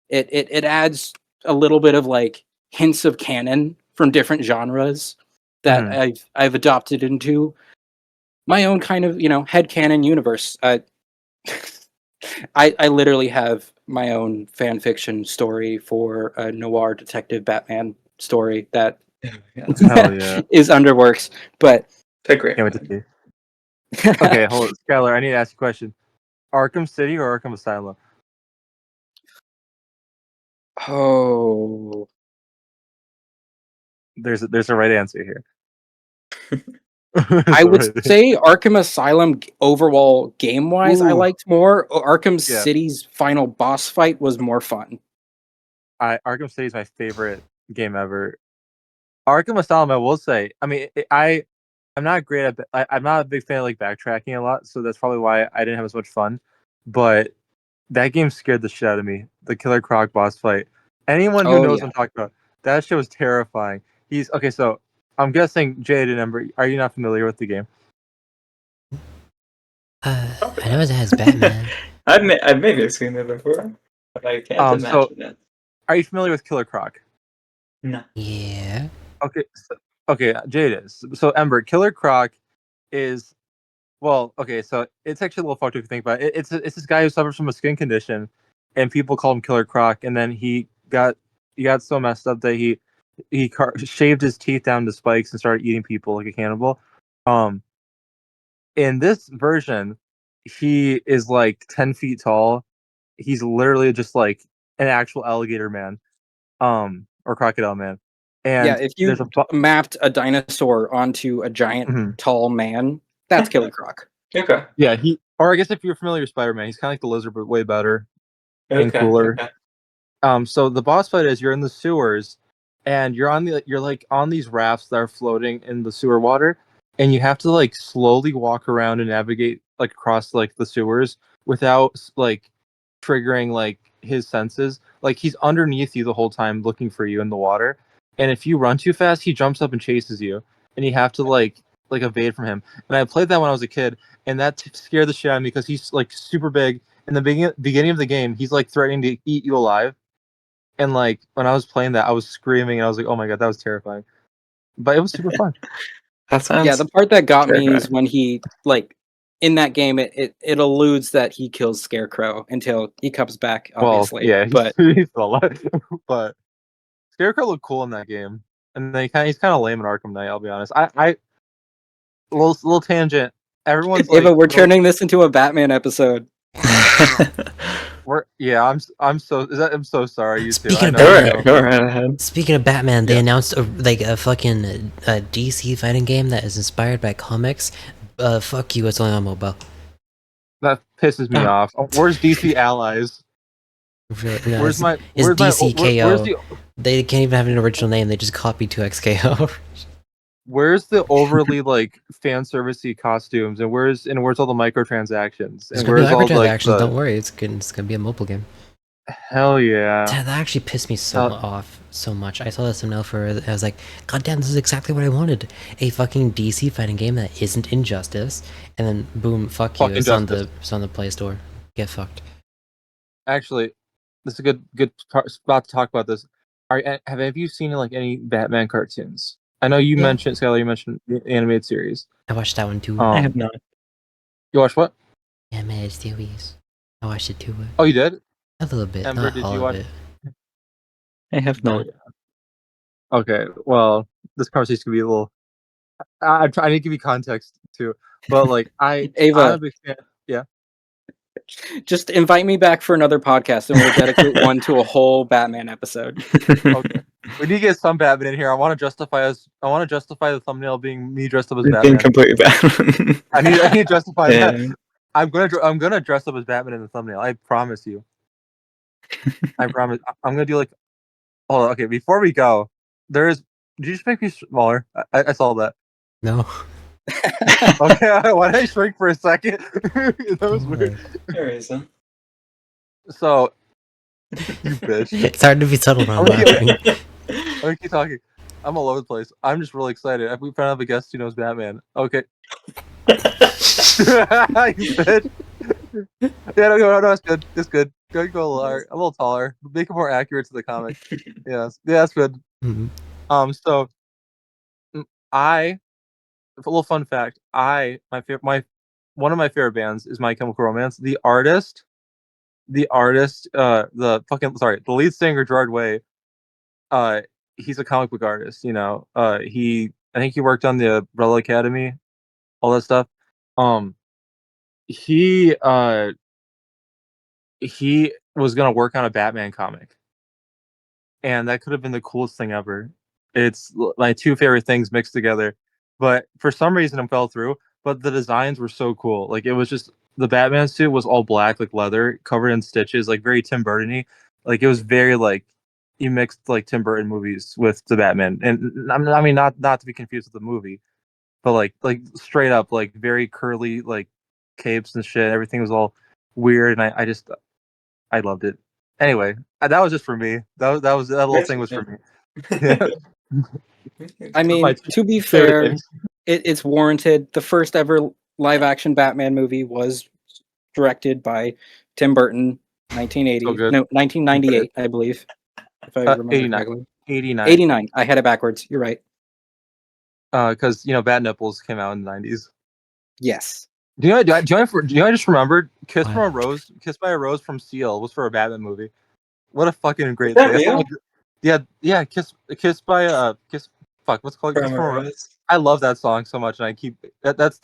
It adds a little bit of like hints of canon from different genres that I've adopted into my own kind of headcanon universe. I literally have my own fan fiction story for a noir detective Batman story that Hell yeah. is under works. But They're great. Can't wait to see. Okay, hold on. Skylar, I need to ask you a question. Arkham City or Arkham Asylum? Oh, There's a right answer here. I would say Arkham Asylum overall game wise, I Ooh. liked more. Arkham Yeah. City's final boss fight was more fun. Arkham City is my favorite game ever. Arkham Asylum, I will say. I mean, I'm not great at. I'm not a big fan of like backtracking a lot, so that's probably why I didn't have as much fun. But that game scared the shit out of me. The Killer Croc boss fight. Anyone who knows what I'm talking about, that shit was terrifying. He's okay. So I'm guessing Jade and Ember, are you not familiar with the game? I know it has Batman. I've maybe seen it before, but I can't imagine it. Are you familiar with Killer Croc? No. Yeah. Okay, Jade is. So Ember, Killer Croc is, well, okay, so it's actually a little fucked up if you think about it. It's this guy who suffers from a skin condition, and people call him Killer Croc. And then he got so messed up that he shaved his teeth down to spikes and started eating people like a cannibal. In this version, he is like 10 feet tall. He's literally just like an actual alligator man, or crocodile man. And yeah, if you mapped a dinosaur onto a giant tall man, that's Killer Croc. Okay. Yeah, or I guess if you're familiar with Spider-Man, he's kind of like the lizard, but way better and cooler. Okay. So the boss fight is you're in the sewers, and you're like on these rafts that are floating in the sewer water, and you have to like slowly walk around and navigate like across like the sewers without like triggering like his senses. Like he's underneath you the whole time looking for you in the water, and if you run too fast, he jumps up and chases you, and you have to like evade from him. And I played that when I was a kid, and that scared the shit out of me because he's like super big. In the beginning of the game, he's like threatening to eat you alive. And like when I was playing that, I was screaming, and I was like, "Oh my god, that was terrifying!" But it was super fun. That sounds. Yeah, the part that got me terrifying. is when he like in that game it alludes that he kills Scarecrow until he comes back, Well, obviously. yeah, But he's still alive. But Scarecrow looked cool in that game, and then he's kind of lame in Arkham Knight. I'll be honest. I little tangent. Everyone's Ava, like, we're turning this into a Batman episode. I'm so sorry. You too. Speaking I of know. Batman, Go right ahead. Speaking of Batman, they Yeah. announced a fucking DC fighting game that is inspired by comics. Fuck you, it's only on mobile. That pisses me off. Where's DC Allies? Really, no, Where's my it's where's my DCKO. where's the They can't even have an original name. They just copied 2XKO. where's the overly like fan servicey costumes, and where's all the microtransactions, There's and gonna be where's all like microtransactions. Don't the worry, it's good. It's gonna be a mobile game. hell yeah. That actually pissed me so Hell- off so much. I saw this thumbnail for it. I was like, God damn, this is exactly what I wanted. A fucking DC fighting game that isn't Injustice. And then boom, fuck you. Fuck It's Injustice. on the Play Store. Get fucked. Actually, this is a good spot to talk about this. Have any of you seen like any Batman cartoons? I know you Yeah. mentioned Skyler. You mentioned the animated series. I watched that one too. I have not. You watched what? Animated series. I watched it too. Oh, you did. A little bit, Ember, not did all you of watch? it. I have Oh, not. yeah. Okay. Well, this conversation could be a little. I'm trying to give you context too, but like I'm Ava, a big fan. Yeah. just invite me back for another podcast and we'll dedicate one to a whole Batman episode. Okay. We need to get some Batman in here. I want to justify the thumbnail being me dressed up as Being Batman. completely bad. I need to justify that. Yeah. I'm gonna dress up as Batman in the thumbnail. I promise you. I promise. I'm gonna do like. Oh, okay. Before we go, did you just make me smaller? I saw that. No. Okay. Why did I shrink for a second? That was weird. There isn't. So, you bitch. It's hard to be subtle around I'm gonna laughing. I'm gonna keep talking. I'm all over the place. I'm just really excited. We found out a guest who knows Batman. Okay. You bitch. Yeah, no, it's good. It's good. Go a little taller. Make it more accurate to the comic. Yes, yeah, that's good. Mhm. So a little fun fact. One of my favorite bands is My Chemical Romance. The lead singer Gerard Way. He's a comic book artist. You know, I think he worked on the Umbrella Academy, all that stuff. He was gonna work on a Batman comic, and that could have been the coolest thing ever. It's my two favorite things mixed together, but for some reason it fell through. But the designs were so cool. Like it was just the Batman suit was all black, like leather, covered in stitches, like very Tim Burton-y. Like it was very like you mixed like Tim Burton movies with the Batman, and I mean not to be confused with the movie, but like straight up like very curly like capes and shit. Everything was all weird, and I loved it. Anyway, that was just for me. That little thing was for me. Yeah. I mean, to be fair, it's warranted. The first ever live action Batman movie was directed by Tim Burton, 1980. So good. No, 1998, I believe. If I remember 89. correctly. 89. 89. I had it backwards. You're right. Because Bat Nipples came out in the 90s. Yes. Do you know I just remembered Kiss What? by a Rose from Seal was for a Batman movie. What a fucking great Is that thing. real? Yeah, Kiss by Kiss fuck, what's it called? Kiss from a Rose. I love that song so much, and I keep that's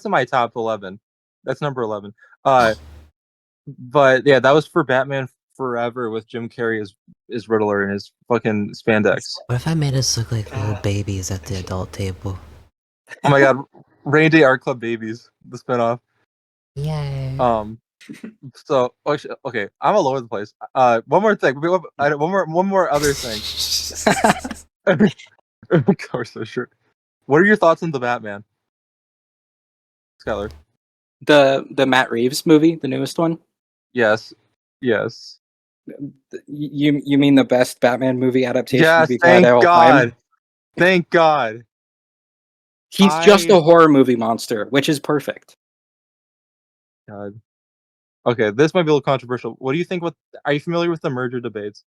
in my top 11. That's number 11. But yeah, that was for Batman Forever with Jim Carrey as Riddler and his fucking spandex. What if I made us look like little babies at the adult table? Oh my god, Rainy Day Art Club Babies, the spinoff. Yay. So okay, I'm all over the place. One more thing. One more other thing. Of course, so sure. What are your thoughts on the Batman? Skyler. The Matt Reeves movie, the newest one. Yes. You mean the best Batman movie adaptation Yes. we've had all time? Thank God. He's just a horror movie monster, which is perfect. God. Okay, this might be a little controversial. What do you think? Are you familiar with the merger debates?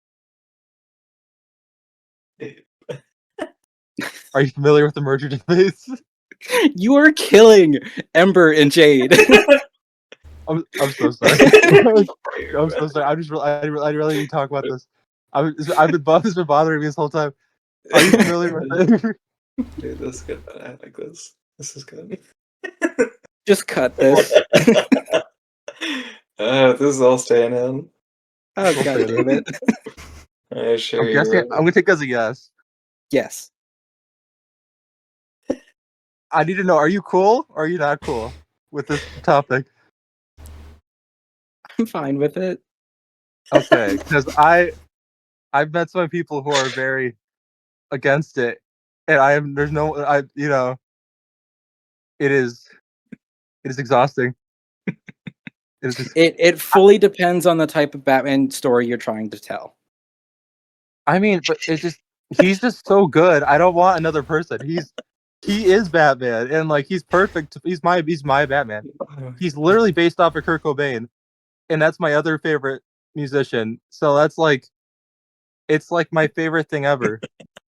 Are you familiar with the merger debates? You are killing Ember and Jade. I'm so sorry. I'm so sorry. I really need to talk about this. This has been bothering me this whole time. Are you familiar with it? Dude, this is good. I like this. This is good. Just cut this. This is all staying in. Oh, God damn it. I sure I'm guessing. I'm gonna take as a yes. Yes. I need to know: are you cool or are you not cool with this topic? I'm fine with it. Okay, because I've met some people who are very against it, and it is exhausting. It fully depends on the type of Batman story you're trying to tell. I mean, but he's just so good. I don't want another person. He is Batman, and like he's perfect. He's my Batman. He's literally based off of Kurt Cobain, and that's my other favorite musician. So that's like, it's like my favorite thing ever.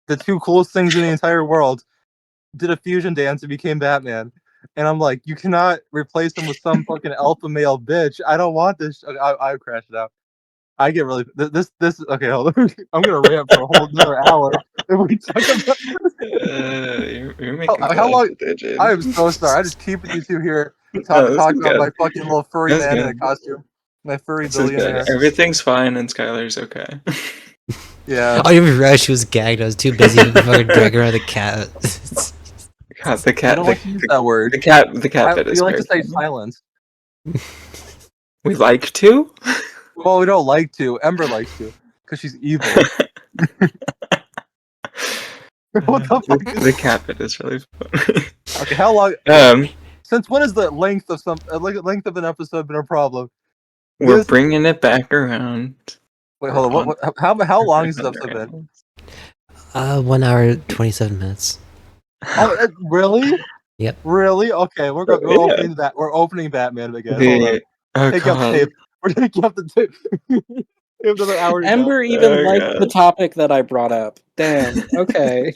The two coolest things in the entire world did a fusion dance and became Batman. And I'm like, you cannot replace him with some fucking alpha male bitch. I don't want this. I would crash it out. I get really this. Okay, hold on. I'm gonna rant for a whole another hour if we talk about. You're making How long? today, Jade. I am so sorry. I just keep you two here No, talking is about good. my fucking little furry This is man in good. a costume. My furry This is good. billionaire. Everything's fine and Skylar's okay. Yeah. Oh, you realized she was gagged. I was too busy fucking dragging around the cat. God, the I cat. don't like to use that word. The cat bit is You like to say very funny. silence. We like to? Well, we don't like to. Ember likes to because she's evil. What the fuck? The cat bit is really funny. Okay, how long? Since when is the length of length of an episode been a problem? We're bringing it back around. Wait, hold on. How long has this episode been? 1 hour 27 minutes. Oh, really? Yep. Really? Okay, we're opening that. We're opening Batman again. Hold on. Take up tape. We're taking up the tape. We have another hour to go. Ember even liked the topic that I brought up. Damn. Okay.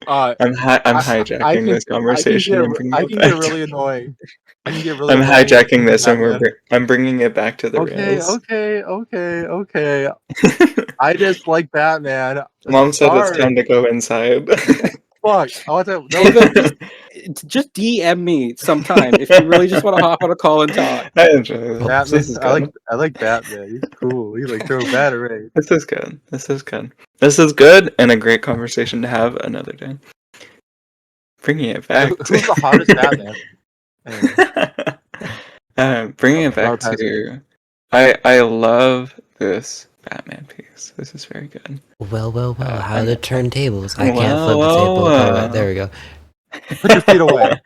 I'm hijacking this conversation. I can get really annoying. I can get really. I'm hijacking this and I'm bringing it back to the rails. Okay. I just like Batman. Mom said it's time to go inside. Fuck. I want to. Just DM me sometime if you really just want to hop on a call and talk. I enjoy this. Batman. I like Batman. He's cool. He like throw batarang. This is good. This is good and a great conversation to have another day. Bringing it back. Who's the hottest Batman? Anyway. Bringing it back to. I love this Batman piece. This is very good. Well. How to turn tables? I can't flip the table. Right, there we go. Put your feet away.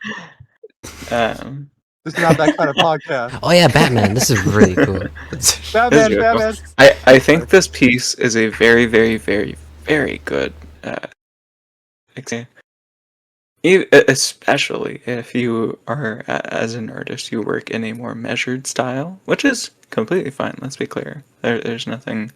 This is not that kind of podcast. Oh yeah, Batman. This is really cool. Batman. I think this piece is a very, very, very, very good example. Especially if you are, as an artist, you work in a more measured style, which is completely fine. Let's be clear. There's nothing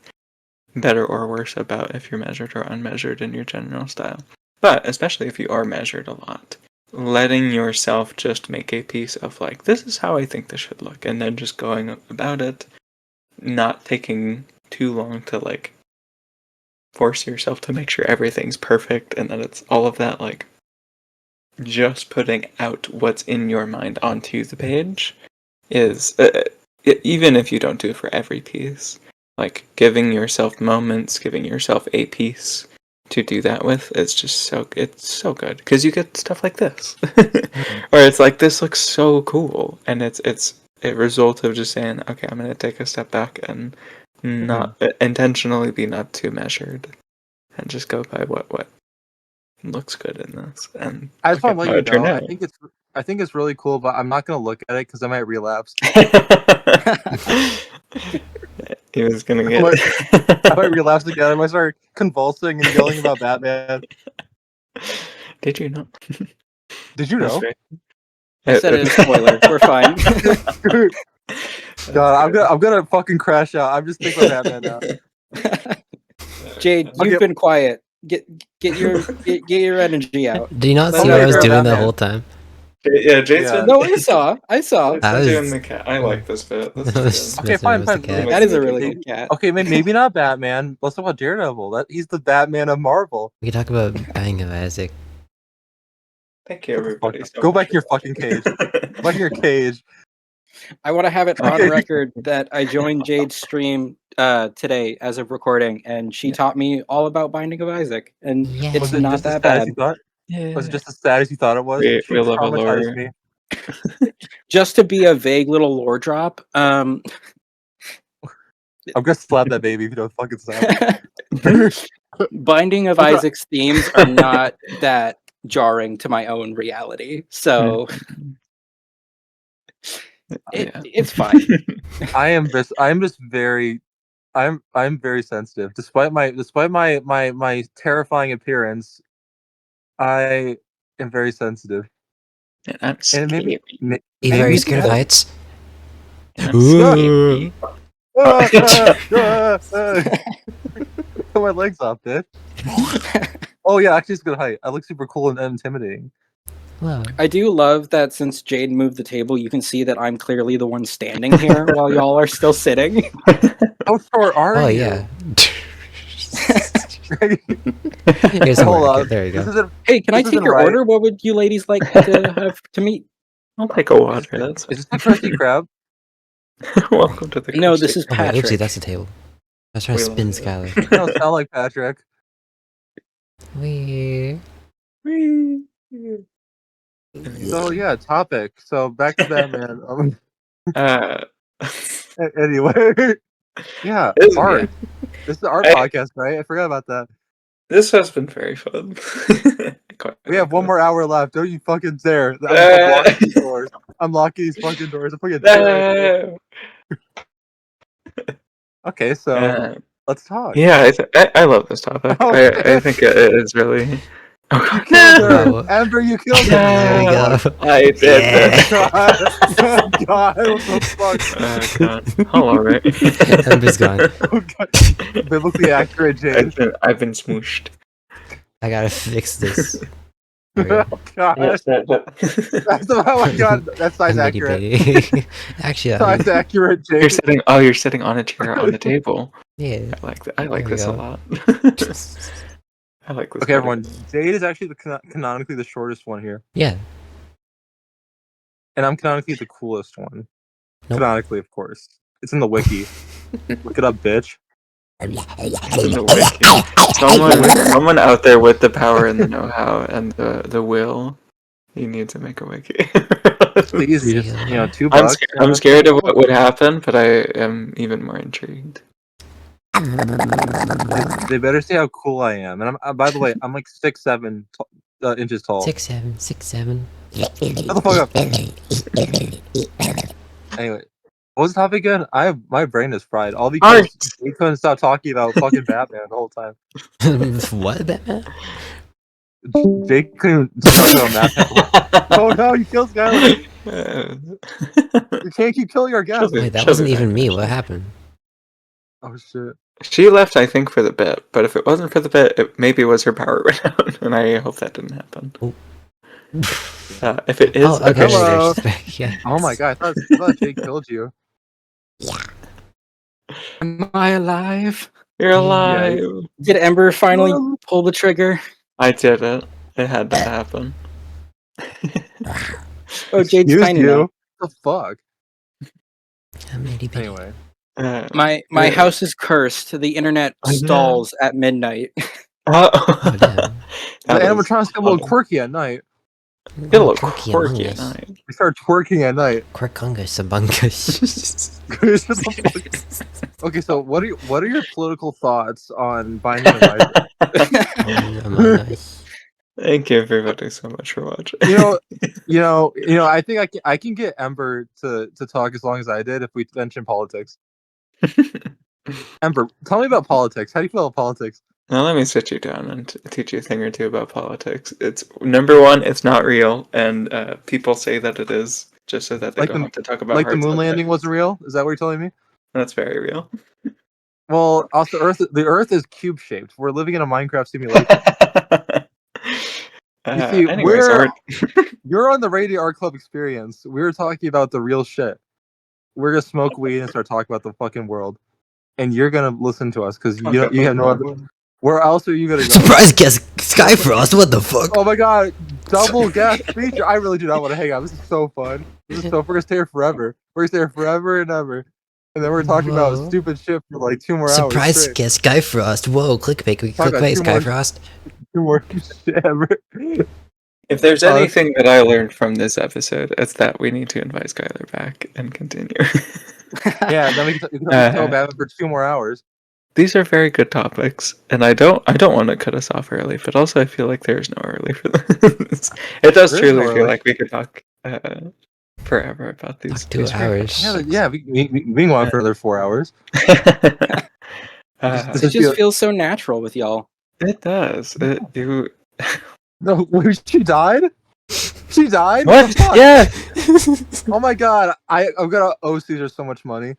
better or worse about if you're measured or unmeasured in your general style. But especially if you are measured a lot, letting yourself just make a piece of like, this is how I think this should look, and then just going about it, not taking too long to like force yourself to make sure everything's perfect and that it's all of that, like just putting out what's in your mind onto the page is, even if you don't do it for every piece, like giving yourself moments, giving yourself a piece to do that with, it's so good because you get stuff like this or it's like, this looks so cool, and it's a result of just saying, okay, I'm gonna take a step back and not intentionally be not too measured and just go by what looks good in this, and I just look want to at let how you it turned know. out. I think it's really cool, but I'm not gonna look at it because I might relapse. He was gonna I get. might relapse again. I might start convulsing and yelling about Batman. Did you know? Did you know? I said it a spoiler. We're fine. God, I'm gonna fucking crash out. I'm just thinking about Batman now. Jade, you've been quiet. Get your energy out. Do you not Let see it what out, I was girl. doing the Batman. whole time? Yeah, Jade's Yeah. been. No, I saw. Jade's I been was- doing the cat. I like this bit. This I was is just good. Okay, messing fine, with the fine. cat. That is a really good cat. Okay, maybe not Batman. Let's talk about Daredevil. He's the Batman of Marvel. We can talk about Bang of Isaac. Thank you, Shut the fuck everybody. up. So Go much back to for your fucking cage. Go back to your cage. I want to have it on Okay. record that I joined Jade's stream today as of recording, and she taught me all about Binding of Isaac, and Yeah. it's Was it not just as that sad as bad. you thought? Yeah. Was it just as sad as you thought it was? We She love a traumatized lore. me. Just to be a vague little lore drop, I'm gonna slap that baby if you don't fucking stop. Binding of Isaac's themes are not that jarring to my own reality, so it's fine. I'm very sensitive. Despite my terrifying appearance, I am very sensitive. And I'm And scared. maybe You very maybe scared of heights? And I'm Ooh. Put my legs off, bitch. Oh yeah, actually it's a good height. I look super cool and intimidating. Wow. I do love that since Jade moved the table, you can see that I'm clearly the one standing here while y'all are still sitting. How short are Oh you? yeah. Hold Here's some on. market. There you This go. isn't Hey, can I This take isn't your right. order? What would you ladies like to have to meet? I'll take a water. That's Is this the Krusty Krab? welcome to the. No, this is Oh wait, Patrick. oopsie, that's the table. I was trying to We spin love it. Skyler. You don't sound like Patrick. Wee. So yeah, topic. So back to Batman. Uh, Anyway, yeah, This- art. This is our I- podcast, right? I forgot about that. this has been very fun. We have one more hour left. Don't you fucking dare! I'm locking these doors. I'm locking these fucking doors. I'm putting a door right there. Okay, so let's talk. Yeah, I love this topic. Oh, I think it is really. Oh, You God. killed her, No. Amber. You killed her. There we No. go. I did Yeah. God, God, what the fuck? God. Hello, right? Ember's gone. Oh, God. Biblically accurate, Jade. I've been smooshed. I gotta fix this. There we go. Oh, God. Yes, That's oh my God. That's size I'm ready, accurate. baby. Actually, Size accurate, You're Jade. sitting. Oh, you're sitting on a chair on the table. yeah. I like that. I like There we this a go. lot. I like this. Okay, better. everyone. Jade is actually canonically the shortest one here, Yeah. and I'm canonically the coolest one. Nope. Canonically, of course. It's in the wiki. Look it up, bitch. It's in the wiki. Someone out there with the power and the know-how and the will. You need to make a wiki. Please, you just $2. I'm scared of what would happen, but I am even more intrigued. They better see how cool I am. And by the way, I'm like 6'7" inches tall. 6'7", 6'7". Shut the fuck up. Anyway, what was the topic again? My brain is fried. All because we couldn't stop talking about fucking Batman the whole time. What, Batman? Jake couldn't stop talking about Batman. Oh no, you killed Skyler. You can't keep killing our guests. Wait, that She'll wasn't be even back, me. actually. What happened? Oh shit. She left, I think, for the bit. But if it wasn't for the bit, it maybe was her power went out, and I hope that didn't happen. Oh. If it is, Oh, okay. Hello. There she's back. Yeah. Oh my god, I thought Jake killed you. Am I alive? You're alive. Did Ember finally pull the trigger? I did it. It had to happen. Oh, Jade's Excuse tiny you. now. What the fuck? I'm itty bitty. Anyway. My Yeah. house is cursed. The internet I know. stalls at midnight. Oh, damn. The that was animatronics get a little funny. quirky at night. Get a little Quirky quirky among at us. night. We start twerking at night. Quirkungus, abungus. Shut the fuck- Okay, so what are your political thoughts on Binding of Isaac? Among us. Thank you everybody so much for watching. I think I can get Ember to talk as long as I did if we mention politics. Ember, tell me about politics. How do you feel about politics? Now let me sit you down and teach you a thing or two about politics. It's number one, it's not real, and people say that it is just so that they don't have to talk about like the hard moon landing subjects. wasn't real. Is that what you're telling me? That's very real. Well, also the Earth is cube shaped. We're living in a Minecraft simulation. You see, anyways, you're on the Radio Art Club experience. We were talking about the real shit. We're gonna smoke weed and start talking about the fucking world, and you're gonna listen to us because you have no other. Where else are you gonna go? Surprise guest Skyfrost, what the fuck? Oh my god, double guest feature! I really do not want to hang out. This is so fun. We're gonna stay here forever. We're gonna stay here forever and ever, and then we're talking about Whoa. stupid shit for like 2 more Surprise hours. Straight. guest Skyfrost. Whoa, clickbait. We Talk about clickbait 2 more Skyfrost. 2 more shit ever. if there's anything that I learned from this episode, it's that we need to invite Skyler back and continue. Yeah, then we can talk about it for 2 more hours. These are very good topics, and I don't want to cut us off early, but also I feel like there is no early for this. It does There is truly no feel early. like we could talk forever about these. Like 2 these hours. Yeah, we can go on for another 4 hours. it This It just feels so natural with y'all. does. No, wait, she died. She died. What? The fuck? Yeah. Oh my god, I'm gonna owe Caesar so much money.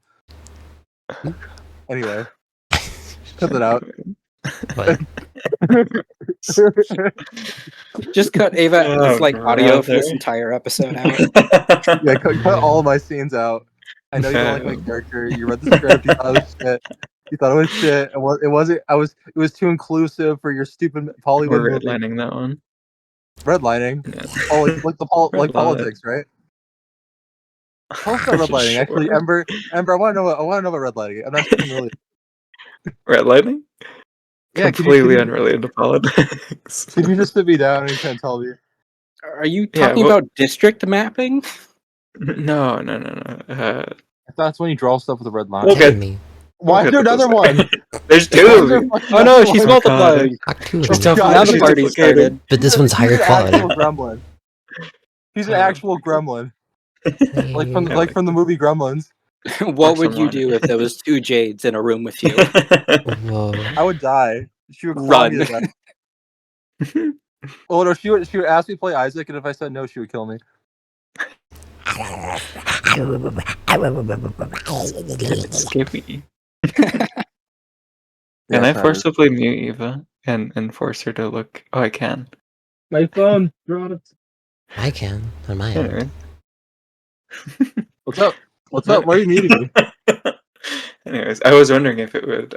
Anyway, cut it out. What? Just cut Ava's Oh, audio for this brother. entire episode out. Yeah, cut all my scenes out. I know you don't like my character. You read the script. You thought it was shit. You thought it was shit. It wasn't. It was too inclusive for your stupid Hollywood We're movie. redlining that one. Redlining. Yeah. Oh, like Redline. politics, right? Tell us about redlining. Actually, Sure. Ember, I want to know about redlining. I'm not familiar. Redlining? Yeah, Completely unrelated to politics. Can you just sit me down and kind of tell me? Are you Yeah, talking about district mapping? No. That's when you draw stuff with a red line. We'll get- me. Why is there another one? There's two Why is of there them. fucking Oh no, another she's one? multiplying. Fuck 2 of She's them. tough. Now the She's party duplicated. started. But this one's higher She's an quality. actual gremlin. She's an actual gremlin, like from the movie Gremlins. What would you someone. do if there was 2 Jades in a room with you? Whoa. I would die. She would claw me to death. Oh no, she would ask me to play Isaac, and if I said no, she would kill me. Skip me. Yeah, Can I sorry. forcibly mute Eva and force her to look? Oh, I can. My phone dropped. I can on my end. Anyway. What's up? What's up? Why are you muting me? Anyways, I was wondering if it would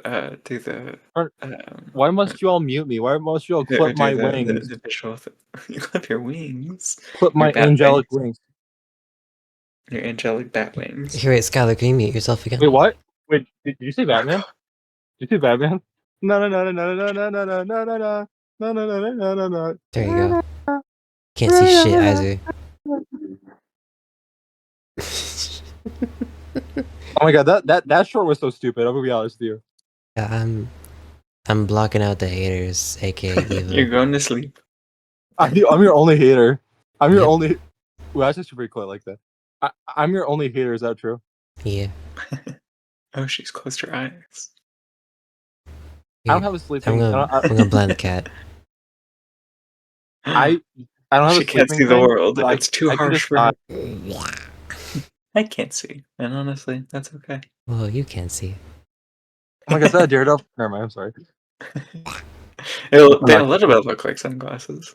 do the. Why must you all mute me? Why must you all it would clip do my the wings? visual you clip your wings. Clip my Your bat angelic wings. wings. Your angelic bat wings. Here, wait, Skyler, can you mute yourself again? Wait, what? Wait, did you say Batman? Did you say Batman? No. There you go. Can't see shit, Isaac. Oh my god, that short was so stupid. I'm gonna be honest with you. Yeah, I'm blocking out the haters, aka You're Eva. going to sleep. I'm your only hater. I'm your Yep. only. Well, that's actually pretty cool. I like that. I'm your only hater. Is that true? Yeah. Oh, she's closed her eyes. I don't have a sleeping. I'm gonna blind the cat. I don't have She a can't sleeping see the thing, world. but It's too I can harsh just for her. die. I can't see, and honestly, that's okay. Well, you can't see. Oh my god, is that a Daredevil? Never mind. I'm sorry. They a little bit look like sunglasses.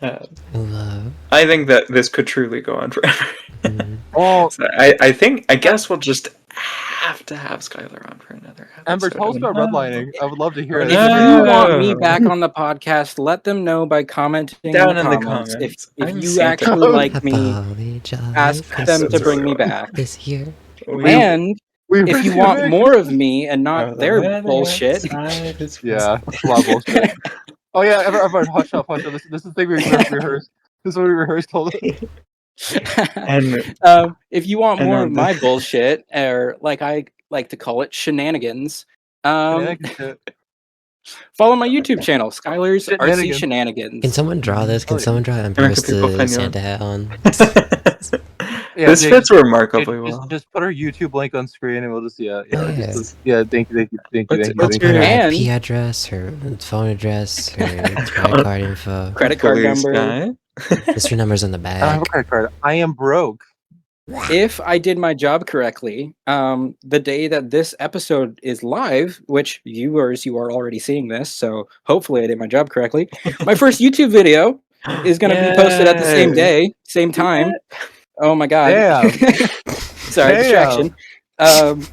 Ooh, I think that this could truly go on forever. mm, Oh, So I guess we'll just have to have Skyler on for another episode. Ember, tell us about redlining. I would love to hear Oh, it. If no. you want me back on the podcast, let them know by commenting Down in in the the comments. comments. If I'm you Santa actually Claus. like me, apologize. ask them to That's bring me really back. This here. And if you want more of me and not their bullshit, Yeah, it's a lot of bullshit. Oh yeah, everyone, hush up. This is the thing we rehearsed. This is what we rehearsed. Hold it. And if you want And more on of the- my bullshit, or like I like to call it, shenanigans, Shenanigans shit. Follow my YouTube channel, Skyler's Artsy Shenanigans. Shenanigans. Can someone draw this? Can Oh, yeah. someone draw Where Empress can people the find you Santa hat on? Yeah, This Jake, fits remarkably well. just put our YouTube link on screen and we'll just yeah. thank you. I'll put her And- IP address, her phone address, her credit card info. Credit card Blue number. Sky. Mystery numbers on the I don't have a back. credit card. I am broke. If I did my job correctly, the day that this episode is live, which viewers, you are already seeing this, so hopefully I did my job correctly. My first YouTube video is going to be posted at the same Yay. day, same time. Oh my god! Damn. Sorry, Damn. distraction.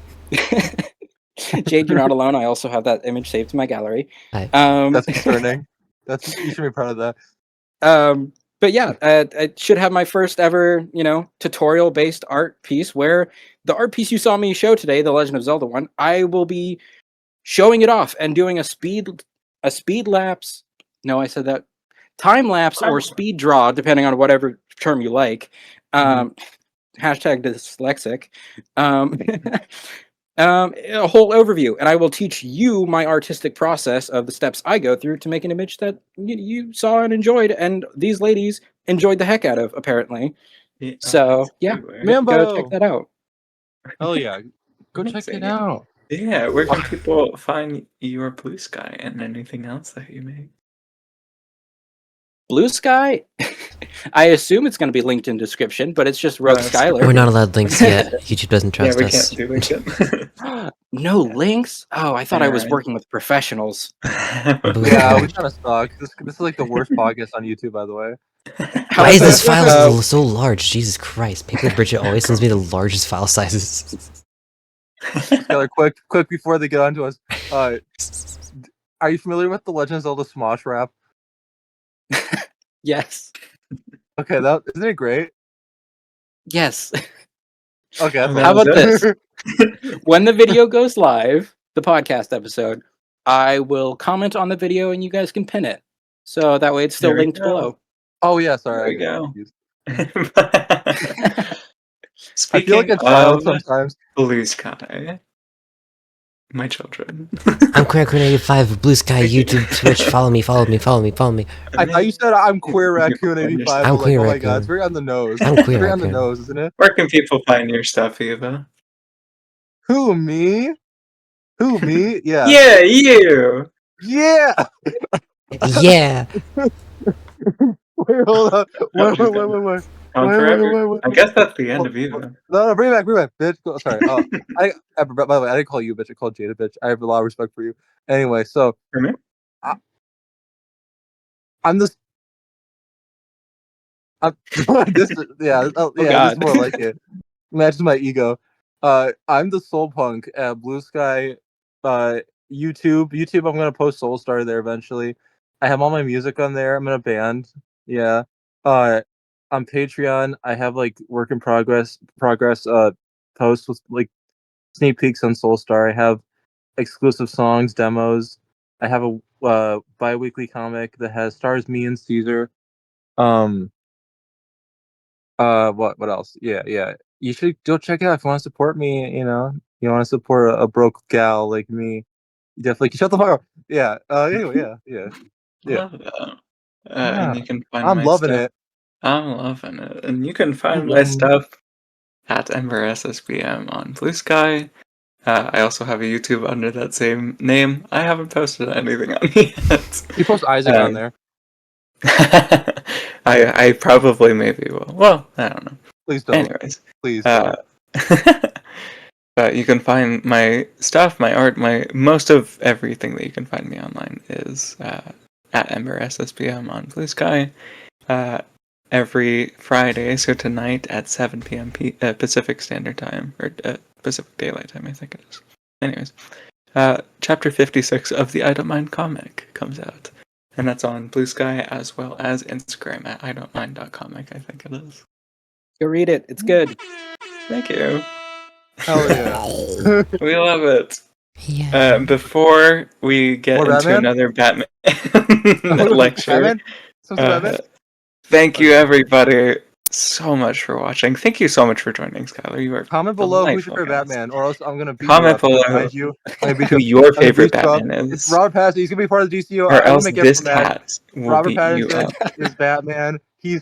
Jade, you're not alone. I also have that image saved to my gallery. Hi. That's concerning. You should be proud of that. But yeah, I should have my first ever, tutorial-based art piece where the art piece you saw me show today, the Legend of Zelda one, I will be showing it off and doing a speed lapse. No, I said that. Time lapse or speed draw, depending on whatever term you like. Hashtag dyslexic. A whole overview, and I will teach you my artistic process of the steps I go through to make an image that you saw and enjoyed, and these ladies enjoyed the heck out of, apparently. Yeah, So, yeah, go check that out. Oh yeah, go check it out. Yeah, where can people find your Blue Sky and anything else that you make? Blue Sky, I assume it's going to be linked in description, but it's just Rogue Skyler. We're not allowed links yet. YouTube doesn't trust Yeah, we us. can't do it. No links? Oh, I thought I was Alright. working with professionals. Yeah, we kind of suck. This is like the worst podcast on YouTube, by the way. Why is this file Uh, so large? Jesus Christ. Paper Bridget always sends me the largest file sizes. Skyler, quick before they get onto us. Are you familiar with the Legend of Zelda Smosh rap? Yes. Okay, that isn't it great? Yes. Okay, that's How all. about this? When the video goes live, the podcast episode, I will comment on the video and you guys can pin it. So that way it's still There we linked go. below. Oh yeah, sorry. There we I go. I Speaking feel like it's silent of sometimes. Blue Sky, my children. I'm Queer85, Blue Sky, YouTube, Twitch. Follow me. I thought you said I'm Queer Raccoon 85. I'm but Queer oh my Raccoon. god, it's very on the nose. I'm Queer Very on the Raccoon. nose, isn't it? Where can people find your stuff, Eva? Who me? Who me? Yeah. Yeah, you. Yeah. Yeah. Wait, hold on. Wait. On Wait, forever. wait. I guess that's the end of Eva. No, bring it back, bitch. Sorry. By the way, I didn't call you a bitch. I called Jade a bitch. I have a lot of respect for you. Anyway, so For me? I'm this. This is, yeah, God. this is more like it. Matches my ego. I'm the Soul Punk at Blue Sky, YouTube. I'm gonna post Soulstar there eventually. I have all my music on there. I'm in a band. Yeah. On Patreon, I have like work in progress posts with like sneak peeks on Soulstar. I have exclusive songs, demos. I have a bi-weekly comic that stars me and Caesar. What else? Yeah. You should go check it out if you want to support me. You want to support a broke gal like me. You definitely shut the fuck up. Yeah. Anyway, yeah. Love that. Yeah. And you can find I'm my loving stuff. it. I'm loving it. And you can find my stuff at Ember SSBM on Blue Sky. I also have a YouTube under that same name. I haven't posted anything on yet. You post Isaac on there. I probably maybe will. Well, I don't know. Please don't. Anyways. Please. You can find my stuff, my art, most of everything that you can find me online is at Ember SSBM on Blue Sky. Every Friday, so tonight at 7 p.m. Pacific Standard Time, or Pacific Daylight Time, I think it is. Anyways, Chapter 56 of the I Don't Mind comic comes out, and that's on Blue Sky as well as Instagram at idon'tmind.comic, I think it is. Go read it. It's good. Thank you. Hell yeah. We love it. Yeah. Before we get More into Batman? another Batman lecture, Batman? Some Batman? thank you everybody so much for watching. Thank you so much for joining, Skyler. You are Comment below who's your delightful favorite guest. Batman, or else I'm gonna beat Comment you up. below Behind you. I'm gonna beat who you up. your I'm gonna favorite beat you up. Batman It's is, Robert Pattinson. He's gonna be part of the DCU. or I'm gonna else make this everyone mad. cat will Robert beat you Pattinson up. is Batman. He's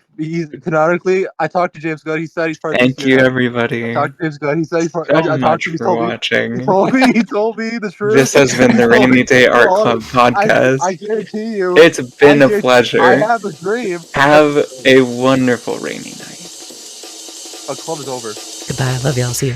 canonically. I talked to James Gunn. He said he's part of Thank DCU you, now. I everybody, talked to James Gunn. He said he's part. so I talked to much him. He for told me. He watching. told me. He told me the truth. This has been the He told Rainy me Day Art all Club of it. podcast. I guarantee you. It's been a I pleasure. have a dream. Have a wonderful rainy night. A club is over. Goodbye. Love y'all. See you.